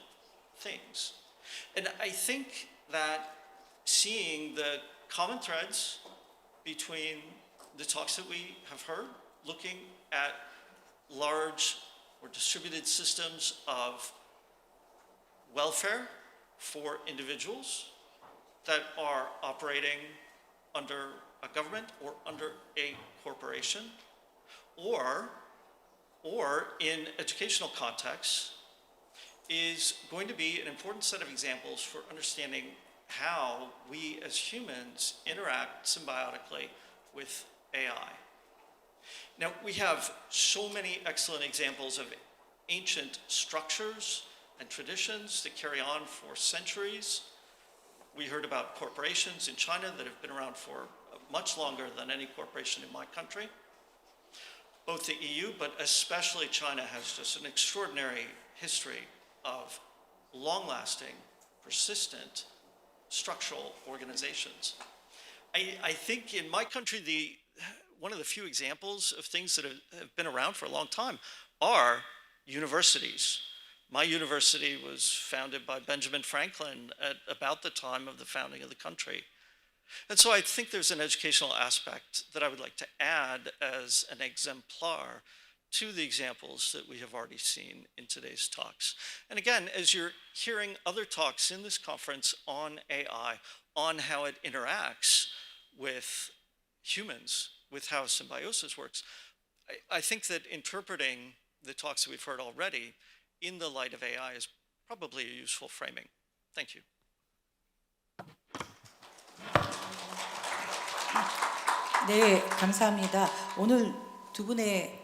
F: things. And I think that seeing the common threads between the talks that we have heard, looking at large or distributed systems of welfare for individuals that are operating under a government or under a corporation, or in educational contexts, is going to be an important set of examples for understanding how we as humans interact symbiotically with AI. Now, we have so many excellent examples of ancient structures and traditions that carry on for centuries. We heard about corporations in China that have been around for much longer than any corporation in my country. Both the EU, but especially China, has just an extraordinary history of long-lasting, persistent, structural organizations. I think in my country, one of the few examples of things that have been around for a long time are universities. My university was founded by Benjamin Franklin at about the time of the founding of the country. And so I think there's an educational aspect that I would like to add as an exemplar to the examples that we have already seen in today's talks. And again, as you're hearing other talks in this conference on AI, on how it interacts with humans, with how symbiosis works, I think that interpreting the talks that we've heard already in the light of AI is probably a useful framing. Thank you.
B: 네, 감사합니다. 오늘 두 분의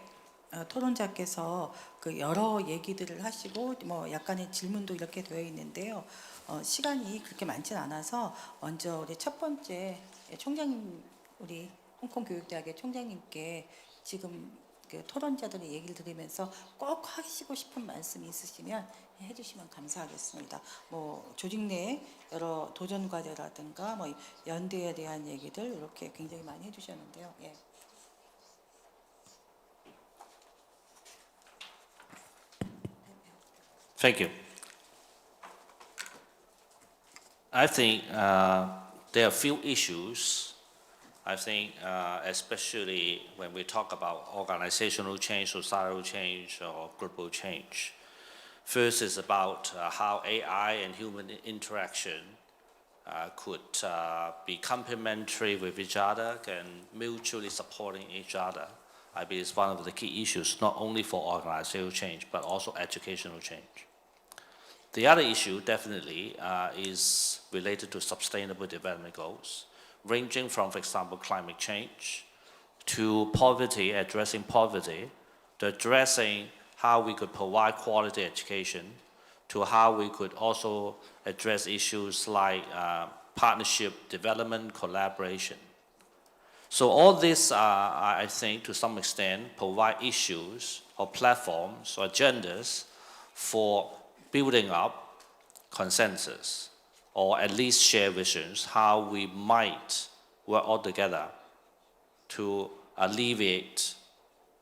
B: 토론자께서 그 여러 얘기들을 하시고 뭐 약간의 질문도 이렇게 되어 있는데요. 시간이 그렇게 많지는 않아서 먼저 우리 첫 번째 총장님, 우리 홍콩교육대학교 총장님께 지금 그 토론자들의 얘기를 들으면서 꼭 하시고 싶은 말씀이 있으시면 해주시면 감사하겠습니다. 뭐 조직 내 여러 도전 과제라든가 뭐 연대에 대한 얘기들 이렇게 굉장히 많이 해주셨는데요. 예.
C: Thank you. I think there are a few issues. I think especially when we talk about organizational change, societal change, or global change. First is about how AI and human interaction could be complementary with each other and mutually supporting each other. I believe it's one of the key issues, not only for organizational change, but also educational change. The other issue definitely is related to sustainable development goals, ranging from, for example, climate change, to poverty, addressing poverty, to addressing how we could provide quality education, to how we could also address issues like partnership, development, collaboration. So all this, I think, to some extent, provide issues or platforms or agendas for building up consensus, or at least share visions, how we might work all together to alleviate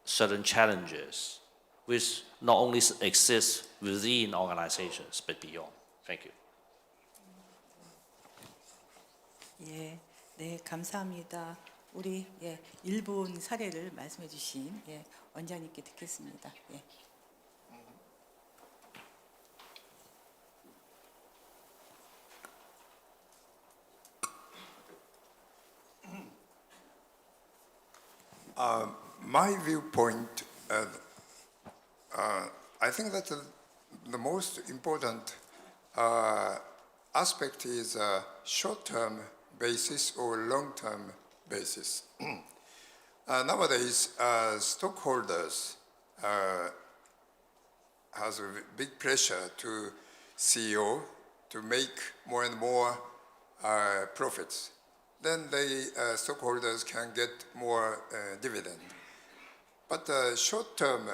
C: certain challenges which not only exist within organizations but beyond. Thank you.
B: 예, 네, 감사합니다. 우리 일본 사례를 말씀해 주신 원장님께 듣겠습니다. 예.
D: My viewpoint, I think that the most important aspect is a short-term basis or long-term basis. Nowadays, stockholders has a big pressure to CEO to make more and more profits. Then stockholders can get more dividend. But short-term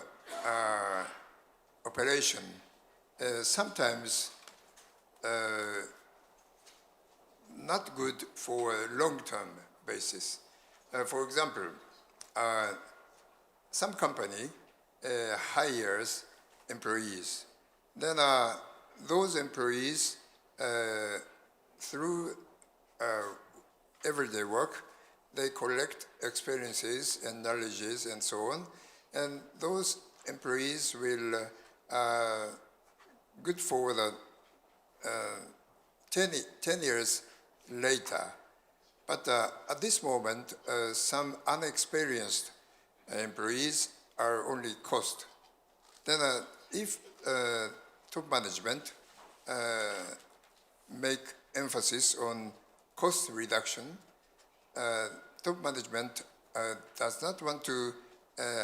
D: operation sometimes not good for a long-term basis. For example, some company hires employees. Then those employees, through everyday work, they collect experiences and knowledges and so on. And those employees will good for the 10 years later. But at this moment, some unexperienced employees are only cost. Then if top management make emphasis on cost reduction, top management does not want to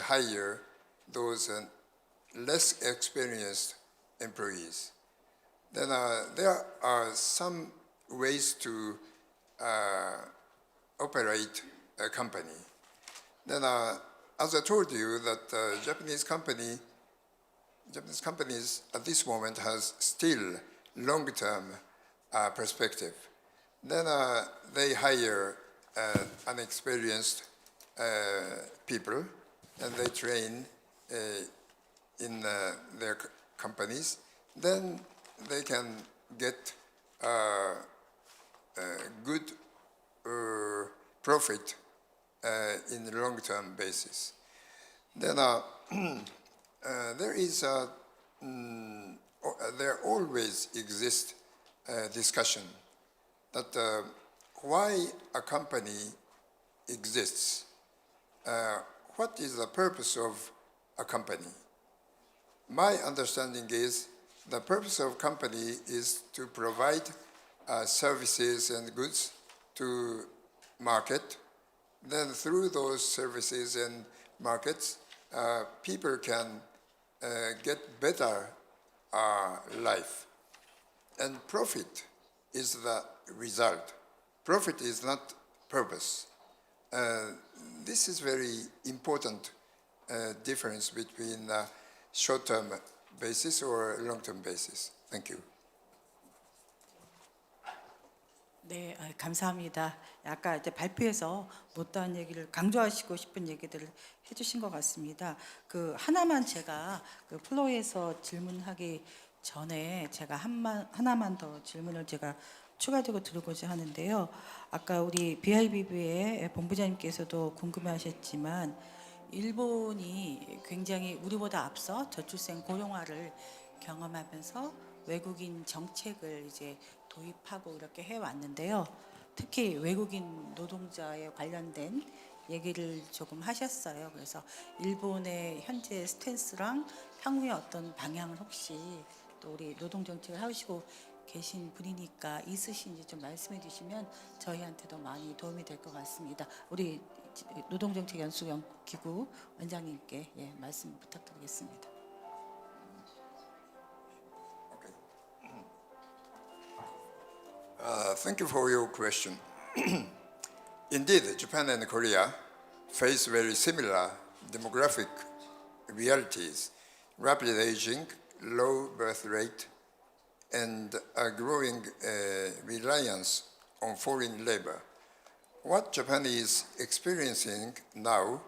D: hire those less experienced employees. Then there are some ways to operate a company. Then, as I told you, that Japanese companies at this moment has still long-term perspective. Then they hire unexperienced people, and they train in their companies. Then they can get good profit in the long-term basis. Then there always exists discussion that why a company exists. What is the purpose of a company? My understanding is the purpose of company is to provide services and goods to market. Then through those services and markets, people can get better life. And profit is the result. Profit is not purpose. This is very important difference between short-term basis or long-term basis. Thank you.
B: 네, 감사합니다. 아까 이제 발표에서 못다한 얘기를 강조하시고 싶은 얘기들을 해주신 것 같습니다. 그 하나만 제가 그 플로우에서 질문하기 전에 제가 하나만 더 질문을 제가 추가적으로 드리고자 하는데요. 아까 우리 BIBB의 본부장님께서도 궁금해하셨지만 일본이 굉장히 우리보다 앞서 저출생 고령화를 경험하면서 외국인 정책을 이제 도입하고 이렇게 해왔는데요. 특히 외국인 노동자에 관련된 얘기를 조금 하셨어요. 그래서 일본의 현재 스탠스랑 향후의 어떤 방향을 혹시 또 우리 노동정책을 하시고 계신 분이니까 있으신지 좀 말씀해 주시면 저희한테도 많이 도움이 될 것 같습니다. 우리 노동정책연수기구 원장님께 말씀 부탁드리겠습니다.
D: Thank you for your question. Indeed, Japan and Korea face very similar demographic realities: rapid aging, low birth rate, and a growing reliance on foreign labor. What Japan is experiencing now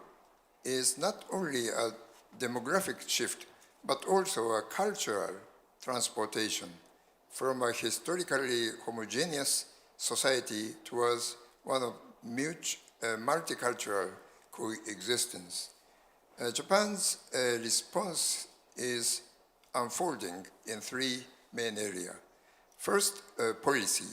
D: is not only a demographic shift, but also a cultural transportation from a historically homogeneous society towards one of multicultural coexistence. Japan's response is unfolding in three main areas. First, policy.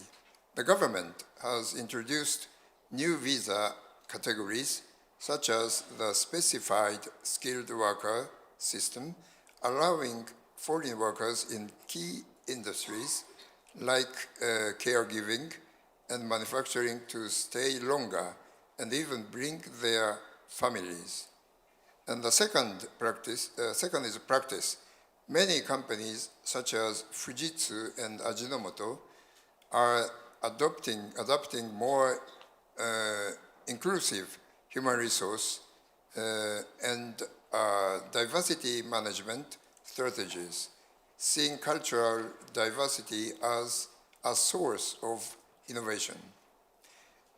D: The government has introduced new visa categories, such as the specified skilled worker system, allowing foreign workers in key industries like caregiving and manufacturing to stay longer and even bring their families. And the second is practice. Many companies, such as Fujitsu and Ajinomoto, are adopting more inclusive human resource and diversity management strategies, seeing cultural diversity as a source of innovation.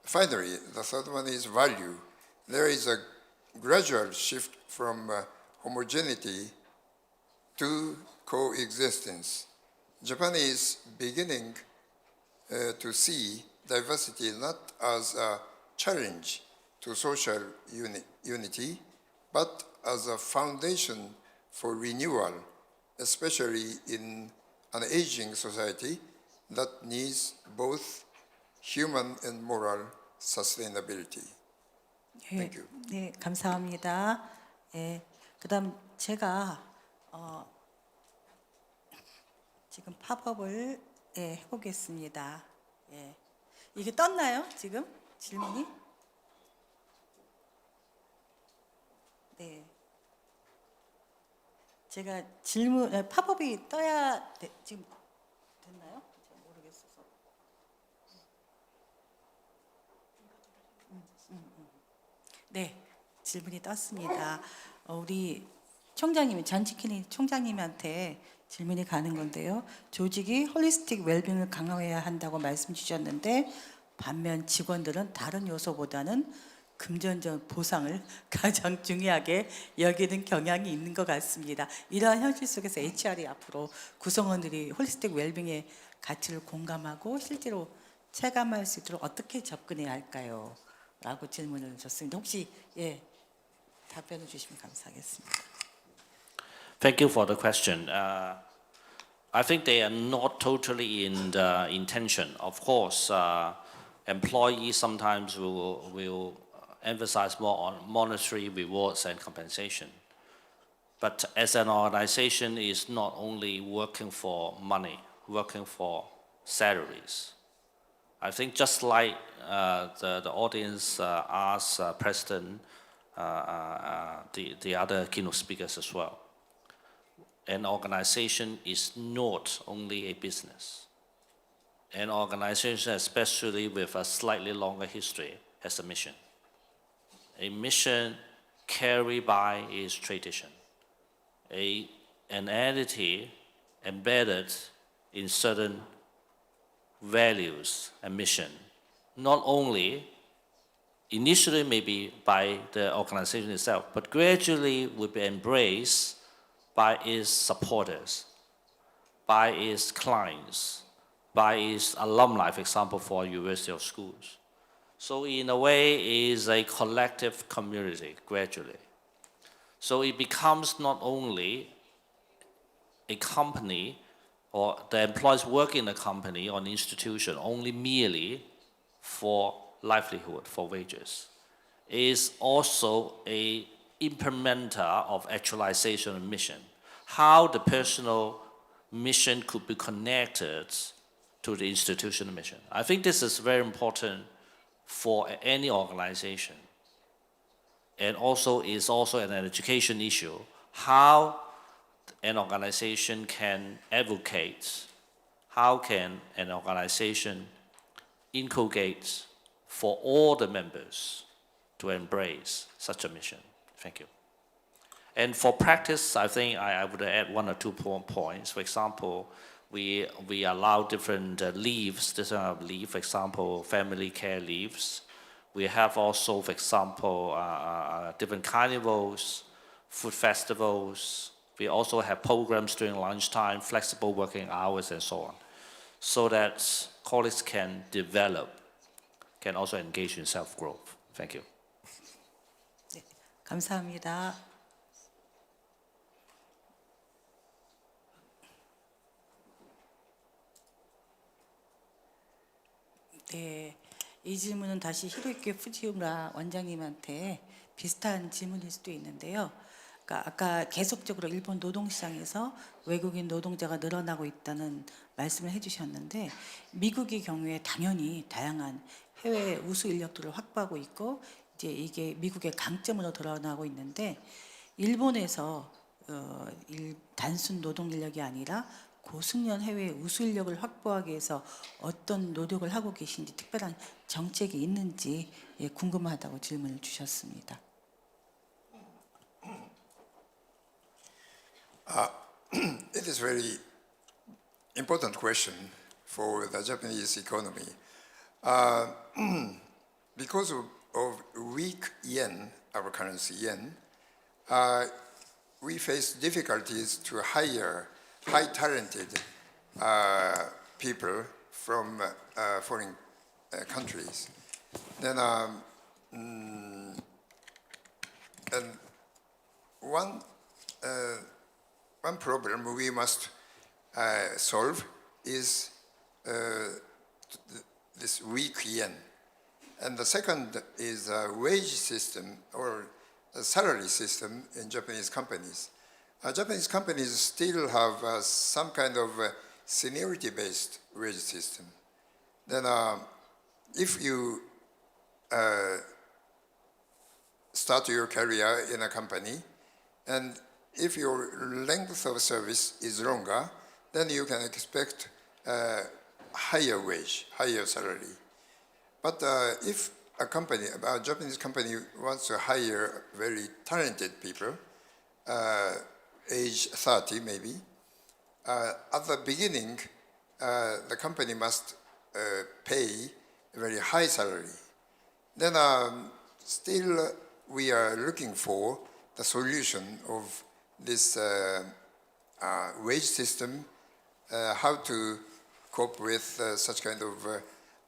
D: Finally, the third one is value. There is a gradual shift from homogeneity to coexistence. Japan is beginning to see diversity not as a challenge to social unity, but as a foundation for renewal, especially in an aging society that needs both human and moral sustainability. Thank you.
B: 네, 감사합니다. 그다음 제가 지금 팝업을 해보겠습니다. 이게 떴나요? 지금 질문이? 네. 제가 팝업이 떠야 지금 됐나요? 제가 모르겠어서. 네, 질문이 떴습니다. 우리 총장님, 전치키니 총장님한테 질문이 가는 건데요. 조직이 홀리스틱 웰빙을 강화해야 한다고 말씀 주셨는데 반면 직원들은 다른 요소보다는 금전적 보상을 가장 중요하게 여기는 경향이 있는 것 같습니다. 이러한 현실 속에서 HR이 앞으로 구성원들이 홀리스틱 웰빙의 가치를 공감하고 실제로 체감할 수 있도록 어떻게 접근해야 할까요? 라고 질문을 줬습니다. 혹시 답변을 주시면 감사하겠습니다.
C: Thank you for the question. I think they are not totally in the intention. Of course, employees sometimes will emphasize more on monetary rewards and compensation. But as an organization, is not only working for money, working for salaries. I think just like the audience asked President, the other keynote speakers as well. An organization is not only a business. An organization, especially with a slightly longer history, has a mission. A mission carried by its tradition. An entity embedded in certain values and mission, not only initially maybe by the organization itself, but gradually will be embraced by its supporters, by its clients, by its alumni, for example, for university or schools. So in a way, it is a collective community gradually. So it becomes not only a company or the employees work in a company or an institution only merely for livelihood, for wages. It is also a implementer of actualization of mission. How the personal mission could be connected to the institutional mission. I think this is very important for any organization. And also is also an education issue. How an organization can advocate, how can an organization inculcate for all the members to embrace such a mission. Thank you. And for practice, I think I would add 1 or 2 points. For example, we allow different leaves, this kind of leave, for example, family care leaves. We have also, for example, different carnivals, food festivals. We also have programs during lunchtime, flexible working hours, and so on, so that colleagues can develop, can also engage in self-growth. Thank you.
B: 네, 감사합니다. 네, 이 질문은 다시 히로유키 후지무라 원장님한테 비슷한 질문일 수도 있는데요. 그러니까 아까 계속적으로 일본 노동시장에서 외국인 노동자가 늘어나고 있다는 말씀을 해주셨는데, 미국의 경우에 당연히 다양한 해외 우수 인력들을 확보하고 있고 이제 이게 미국의 강점으로 드러나고 있는데, 일본에서 단순 노동 인력이 아니라 고숙련 해외 우수 인력을 확보하기 위해서 어떤 노력을 하고 계신지, 특별한 정책이 있는지 궁금하다고 질문을 주셨습니다.
D: It is a very important question for the Japanese economy. Because of weak yen, our currency yen, we face difficulties to hire high talented people from foreign countries. Then and one problem we must solve is this weak yen. And the second is a wage system or a salary system in Japanese companies. Japanese companies still have some kind of seniority-based wage system. Then if you start your career in a company, and if your length of service is longer, then you can expect higher wage, higher salary. But if a Japanese company wants to hire very talented people, age 30 maybe, at the beginning, the company must pay a very high salary. Then still we are looking for the solution of this wage system, how to cope with such kind of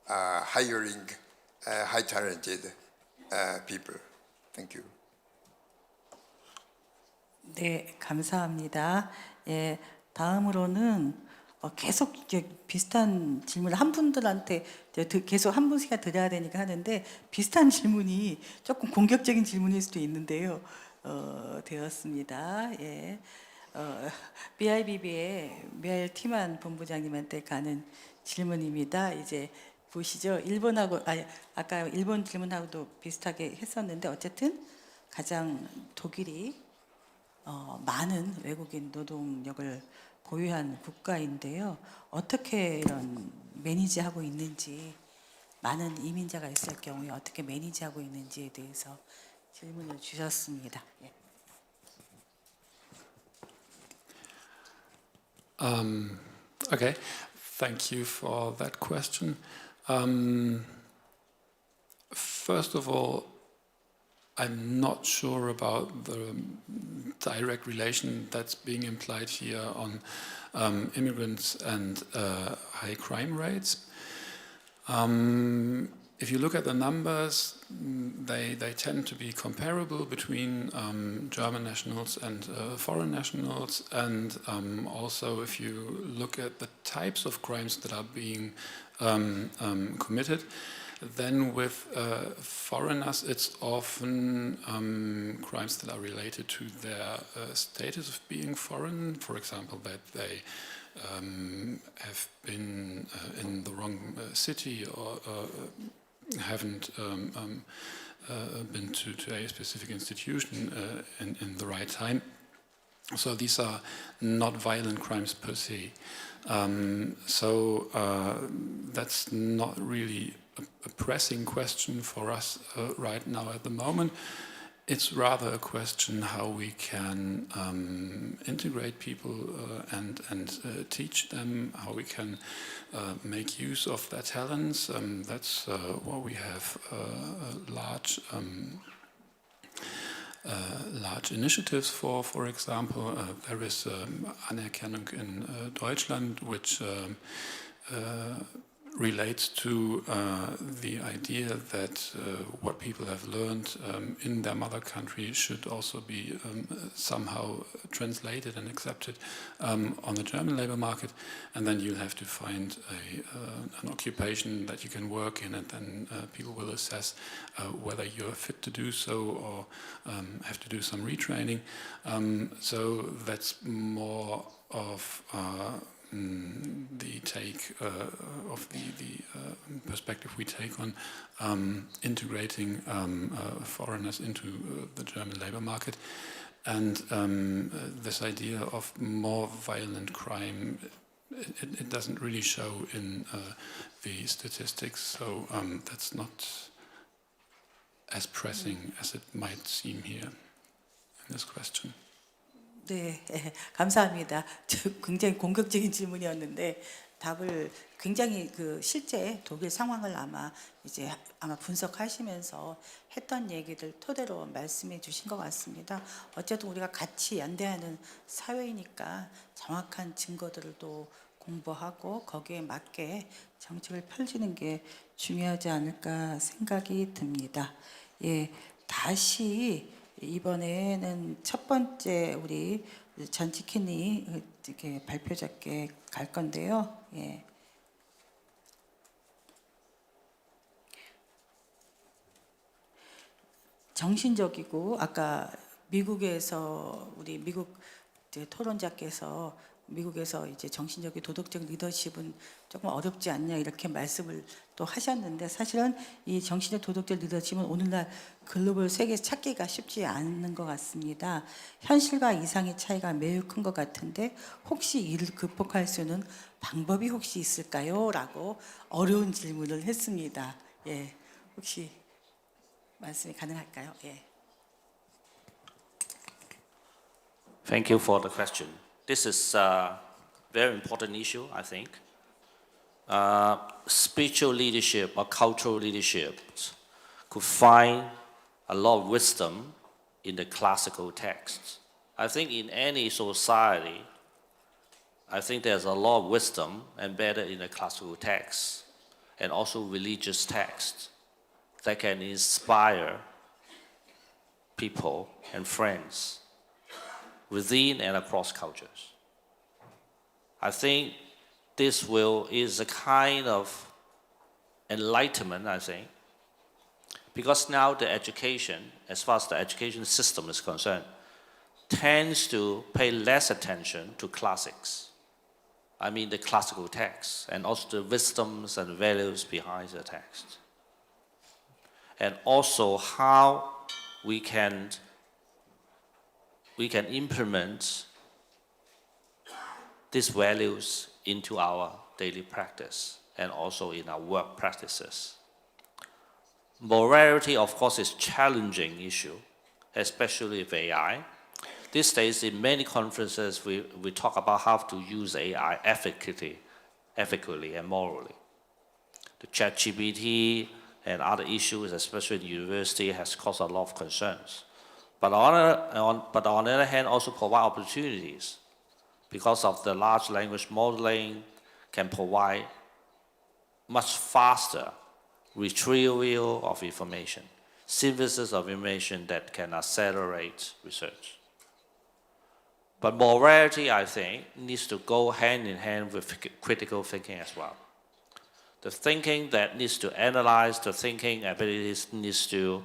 D: hiring high talented people. Thank you.
B: 네, 감사합니다. 예, 다음으로는 계속 이제 비슷한 질문을 한 분들한테 계속 한 분씩만 드려야 되니까 하는데, 비슷한 질문이 조금 공격적인 질문일 수도 있는데요. 되었습니다. 예, BIBB의 멜 티만 본부장님한테 가는 질문입니다. 이제 보시죠. 아까 일본 질문하고도 비슷하게 했었는데, 어쨌든 가장 독일이 많은 외국인 노동력을 보유한 국가인데요. 어떻게 이런 매니지하고 있는지, 많은 이민자가 있을 경우에 어떻게 매니지하고 있는지에 대해서 질문을 주셨습니다. 예.
E: Okay, thank you for that question. First of all, I'm not sure about the direct relation that's being implied here on immigrants and high crime rates. If you look at the numbers, they tend to be comparable between German nationals and foreign nationals, and also if you look at the types of crimes that are being committed, then with foreigners it's often crimes that are related to their status of being foreign, for example that they have been in the wrong city or haven't been to a specific institution in the right time. So these are not violent crimes per se. So that's not really a pressing question for us right now at the moment. It's rather a question how we can integrate people and teach them, how we can make use of their talents. That's what we have large initiatives for. For example, there is Anerkennung in Deutschland, which relates to the idea that what people have learned in their mother country should also be somehow translated and accepted on the German labor market, and then you'll have to find an occupation that you can work in, and then people will assess whether you're fit to do so or have to do some retraining. So that's more of the take of the perspective we take on integrating foreigners into the German labor market. And this idea of more violent crime, it doesn't really show in the statistics, so that's not as pressing as it might seem here in this question.
B: 네, 감사합니다. 굉장히 공격적인 질문이었는데 답을 굉장히 그 실제 독일 상황을 아마 분석하시면서 했던 얘기들 토대로 말씀해 주신 것 같습니다. 어쨌든 우리가 같이 연대하는 사회이니까 정확한 증거들을 또 공부하고 거기에 맞게 정책을 펼치는 게 중요하지 않을까 생각이 듭니다. 예, 다시 이번에는 첫 번째 우리 전치킨이 이렇게 발표자께 갈 건데요. 예. 정신적이고 아까 미국에서 우리 미국 토론자께서 미국에서 이제 정신적인 도덕적 리더십은 조금 어렵지 않냐 이렇게 말씀을 또 하셨는데 사실은 이 정신적 도덕적 리더십은 오늘날 글로벌 세계에서 찾기가 쉽지 않은 것 같습니다. 현실과 이상의 차이가 매우 큰 것 같은데 혹시 이를 극복할 수 있는 방법이 혹시 있을까요? 라고 어려운 질문을 했습니다. 예, 혹시 말씀이 가능할까요? 예.
C: Thank you for the question. This is a very important issue, I think. Spiritual leadership or cultural leadership could find a lot of wisdom in the classical texts. I think in any society, I think there's a lot of wisdom embedded in the classical texts and also religious texts that can inspire people and friends within and across cultures. I think this is a kind of enlightenment, I think, because now the education, as far as the education system is concerned, tends to pay less attention to classics. I mean the classical texts and also the wisdoms and values behind the text. And also how we can implement these values into our daily practice and also in our work practices. Morality, of course, is a challenging issue, especially with AI. These days, in many conferences, we talk about how to use AI ethically and morally. The ChatGPT and other issues, especially in university, has caused a lot of concerns. But on the other hand, also provide opportunities because of the large language modeling can provide much faster retrieval of information, synthesis of information that can accelerate research. But morality, I think, needs to go hand in hand with critical thinking as well. The thinking that needs to analyze, the thinking abilities needs to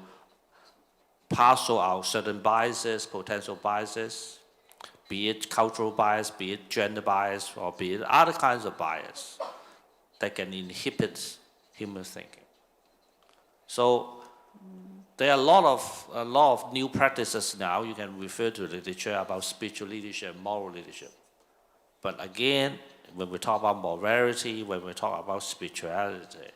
C: parcel out certain biases, potential biases, be it cultural bias, be it gender bias, or be it other kinds of bias that can inhibit human thinking. So there are a lot of new practices now. You can refer to the literature about spiritual leadership, moral leadership. But again, when we talk about morality, when we talk about spirituality,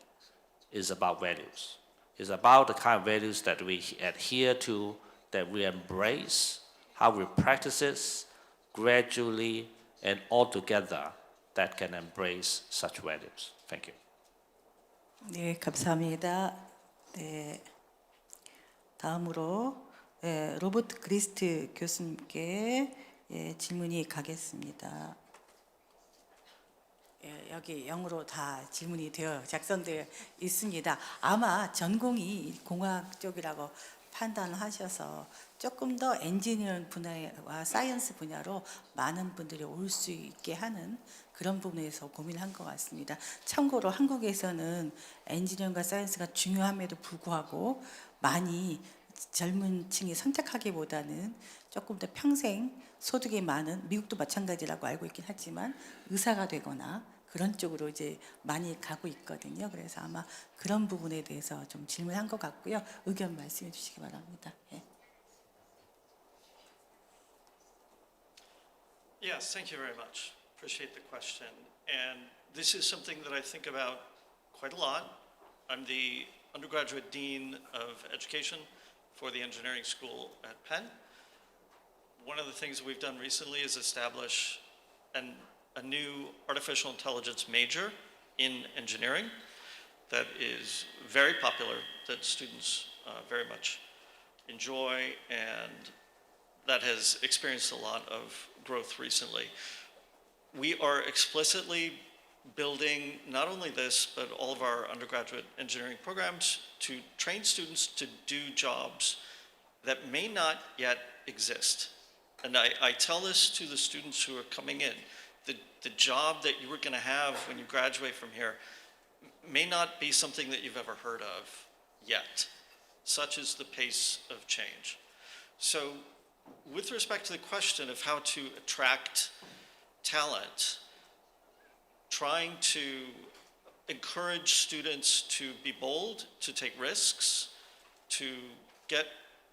C: is about values. It's about the kind of values that we adhere to, that we embrace, how we practice it gradually and all together that can embrace such values. Thank you.
B: 네, 감사합니다. 네, 다음으로 로버트 그리스트 교수님께 질문이 가겠습니다. 여기 영어로 다 질문이 작성되어 있습니다. 아마 전공이 공학 쪽이라고 판단하셔서 조금 더 엔지니어링 분야와 사이언스 분야로 많은 분들이 올 수 있게 하는 그런 부분에서 고민한 것 같습니다. 참고로 한국에서는 엔지니어링과 사이언스가 중요함에도 불구하고 많이 젊은 층이 선택하기보다는 조금 더 평생 소득이 많은, 미국도 마찬가지라고 알고 있긴 하지만 의사가 되거나 그런 쪽으로 이제 많이 가고 있거든요. 그래서 아마 그런 부분에 대해서 좀 질문한 것 같고요. 의견 말씀해 주시기 바랍니다. 예.
F: Yes, thank you very much. Appreciate the question. And this is something that I think about quite a lot. I'm the undergraduate dean of education for the engineering school at Penn. One of the things we've done recently is establish a new artificial intelligence major in engineering that is very popular, that students very much enjoy, and that has experienced a lot of growth recently. We are explicitly building not only this, but all of our undergraduate engineering programs to train students to do jobs that may not yet exist. And I tell this to the students who are coming in. The job that you were going to have when you graduate from here may not be something that you've ever heard of yet. Such is the pace of change. So with respect to the question of how to attract talent, trying to encourage students to be bold, to take risks, to get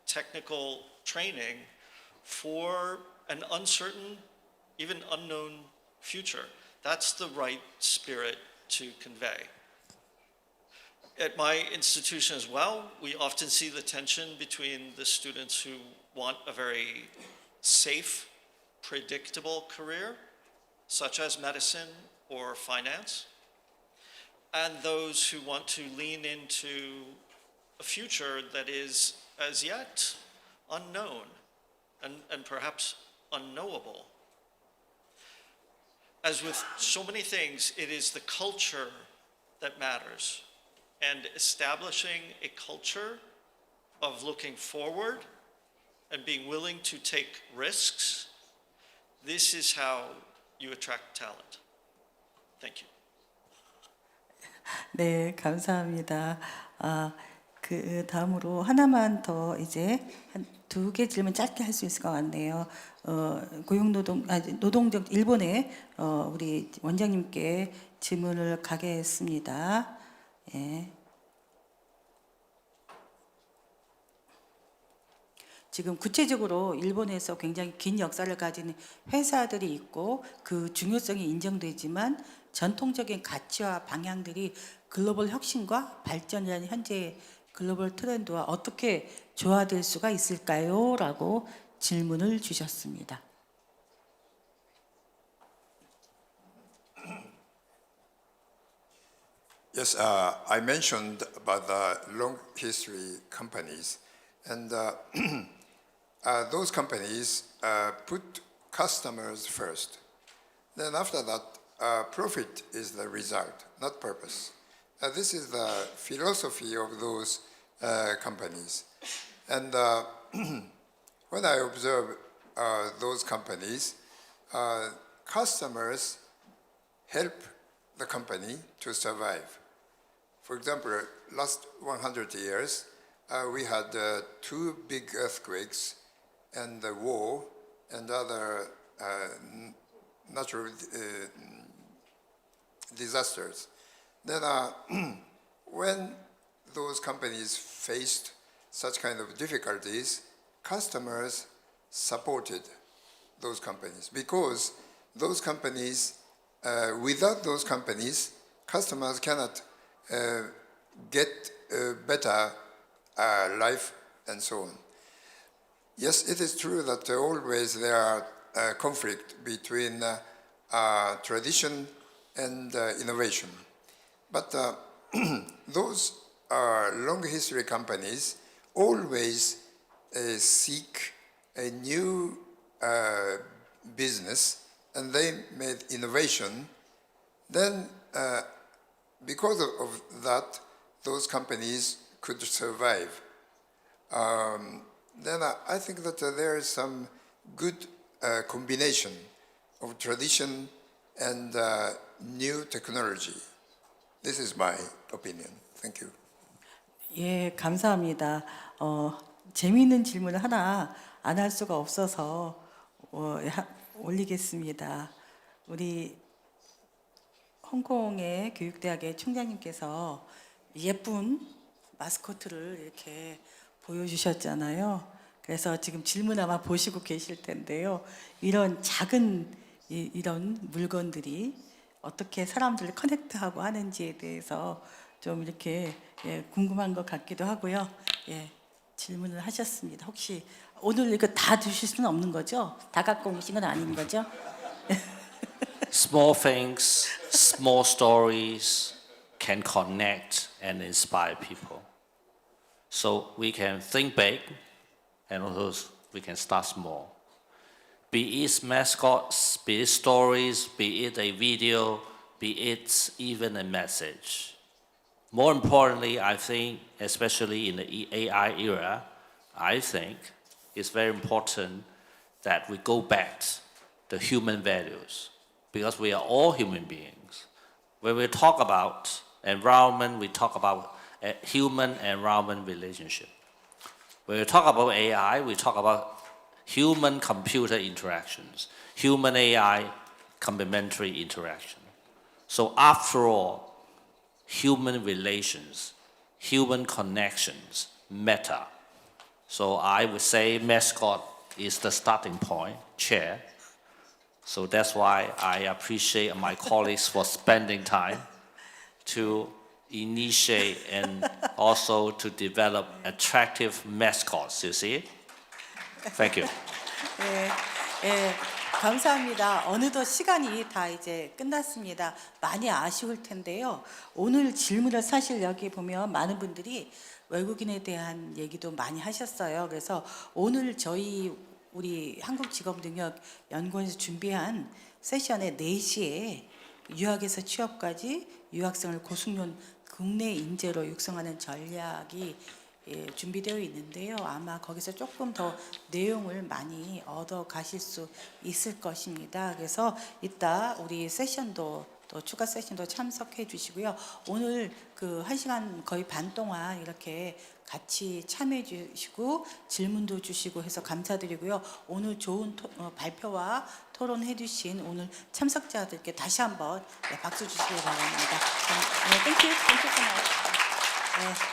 F: technical training for an uncertain, even unknown future. That's the right spirit to convey. At my institution as well, we often see the tension between the students who want a very safe, predictable career, such as medicine or finance, and those who want to lean into a future that is as yet unknown and perhaps unknowable. As with so many things, it is the culture that matters, and establishing a culture of looking forward and being willing to take risks, this is how you attract talent. Thank you.
B: 네, 감사합니다. 그 다음으로 하나만 더 이제 한 2개 질문 짧게 할 수 있을 것 같네요. 노동적 일본의 우리 원장님께 질문을 가겠습니다. 예. 지금 구체적으로 일본에서 굉장히 긴 역사를 가진 회사들이 있고 그 중요성이 인정되지만 전통적인 가치와 방향들이 글로벌 혁신과 발전이라는 현재 글로벌 트렌드와 어떻게 조화될 수가 있을까요? 라고 질문을 주셨습니다.
D: Yes, I mentioned about the long history companies, and those companies put customers first. Then after that, profit is the result, not purpose. This is the philosophy of those companies. And when I observe those companies, customers help the company to survive. For example, last 100 years, we had 2 big earthquakes and the war and other natural disasters. Then when those companies faced such kind of difficulties, customers supported those companies because those companies, without those companies, customers cannot get a better life and so on. Yes, it is true that always there are conflict between tradition and innovation. But those long history companies always seek a new business, and they made innovation. Then, because of that, those companies could survive. Then I think that there is some good combination of tradition and new technology. This is my opinion. Thank you.
B: 예, 감사합니다. 재미있는 질문을 하나 안 할 수가 없어서 올리겠습니다. 우리 홍콩의 교육대학의 총장님께서 예쁜 마스코트를 이렇게 보여주셨잖아요. 그래서 지금 질문 아마 보시고 계실 텐데요. 이런 작은 이런 물건들이 어떻게 사람들을 커넥트하고 하는지에 대해서 좀 이렇게 궁금한 것 같기도 하고요. 질문을 하셨습니다. 혹시 오늘 이거 다 주실 수는 없는 거죠? 다 갖고 오신 건 아닌 거죠?
C: Small things, small stories can connect and inspire people. So we can think big and also we can start small. Be it mascots, be it stories, be it a video, be it even a message. More importantly, I think, especially in the AI era, I think it's very important that we go back to the human values, because we are all human beings. When we talk about environment, we talk about a human-environment relationship. When we talk about AI, we talk about human-computer interactions, human-AI complementary interaction. So after all, human relations, human connections matter. So I would say mascot is the starting point, chair. So that's why I appreciate my colleagues for spending time to initiate and also to develop attractive mascots, you see? Thank you.
B: 감사합니다. 어느덧 시간이 다 이제 끝났습니다. 많이 아쉬울 텐데요. 오늘 질문을 사실 여기 보면 많은 분들이 외국인에 대한 얘기도 많이 하셨어요. 그래서 오늘 우리 한국직업능력연구원에서 준비한 세션에 4시에 유학에서 취업까지 유학생을 고숙련 국내 인재로 육성하는 전략이 준비되어 있는데요. 아마 거기서 조금 더 내용을 많이 얻어 가실 수 있을 것입니다. 그래서 이따 우리 세션도 또 추가 세션도 참석해 주시고요. 오늘 그 1시간 거의 반 동안 이렇게 같이 참여해 주시고 질문도 주시고 해서 감사드리고요. 오늘 좋은 발표와 토론해 주신 오늘 참석자들께 다시 한번 박수 주시기 바랍니다. Thank you. Thank you so much.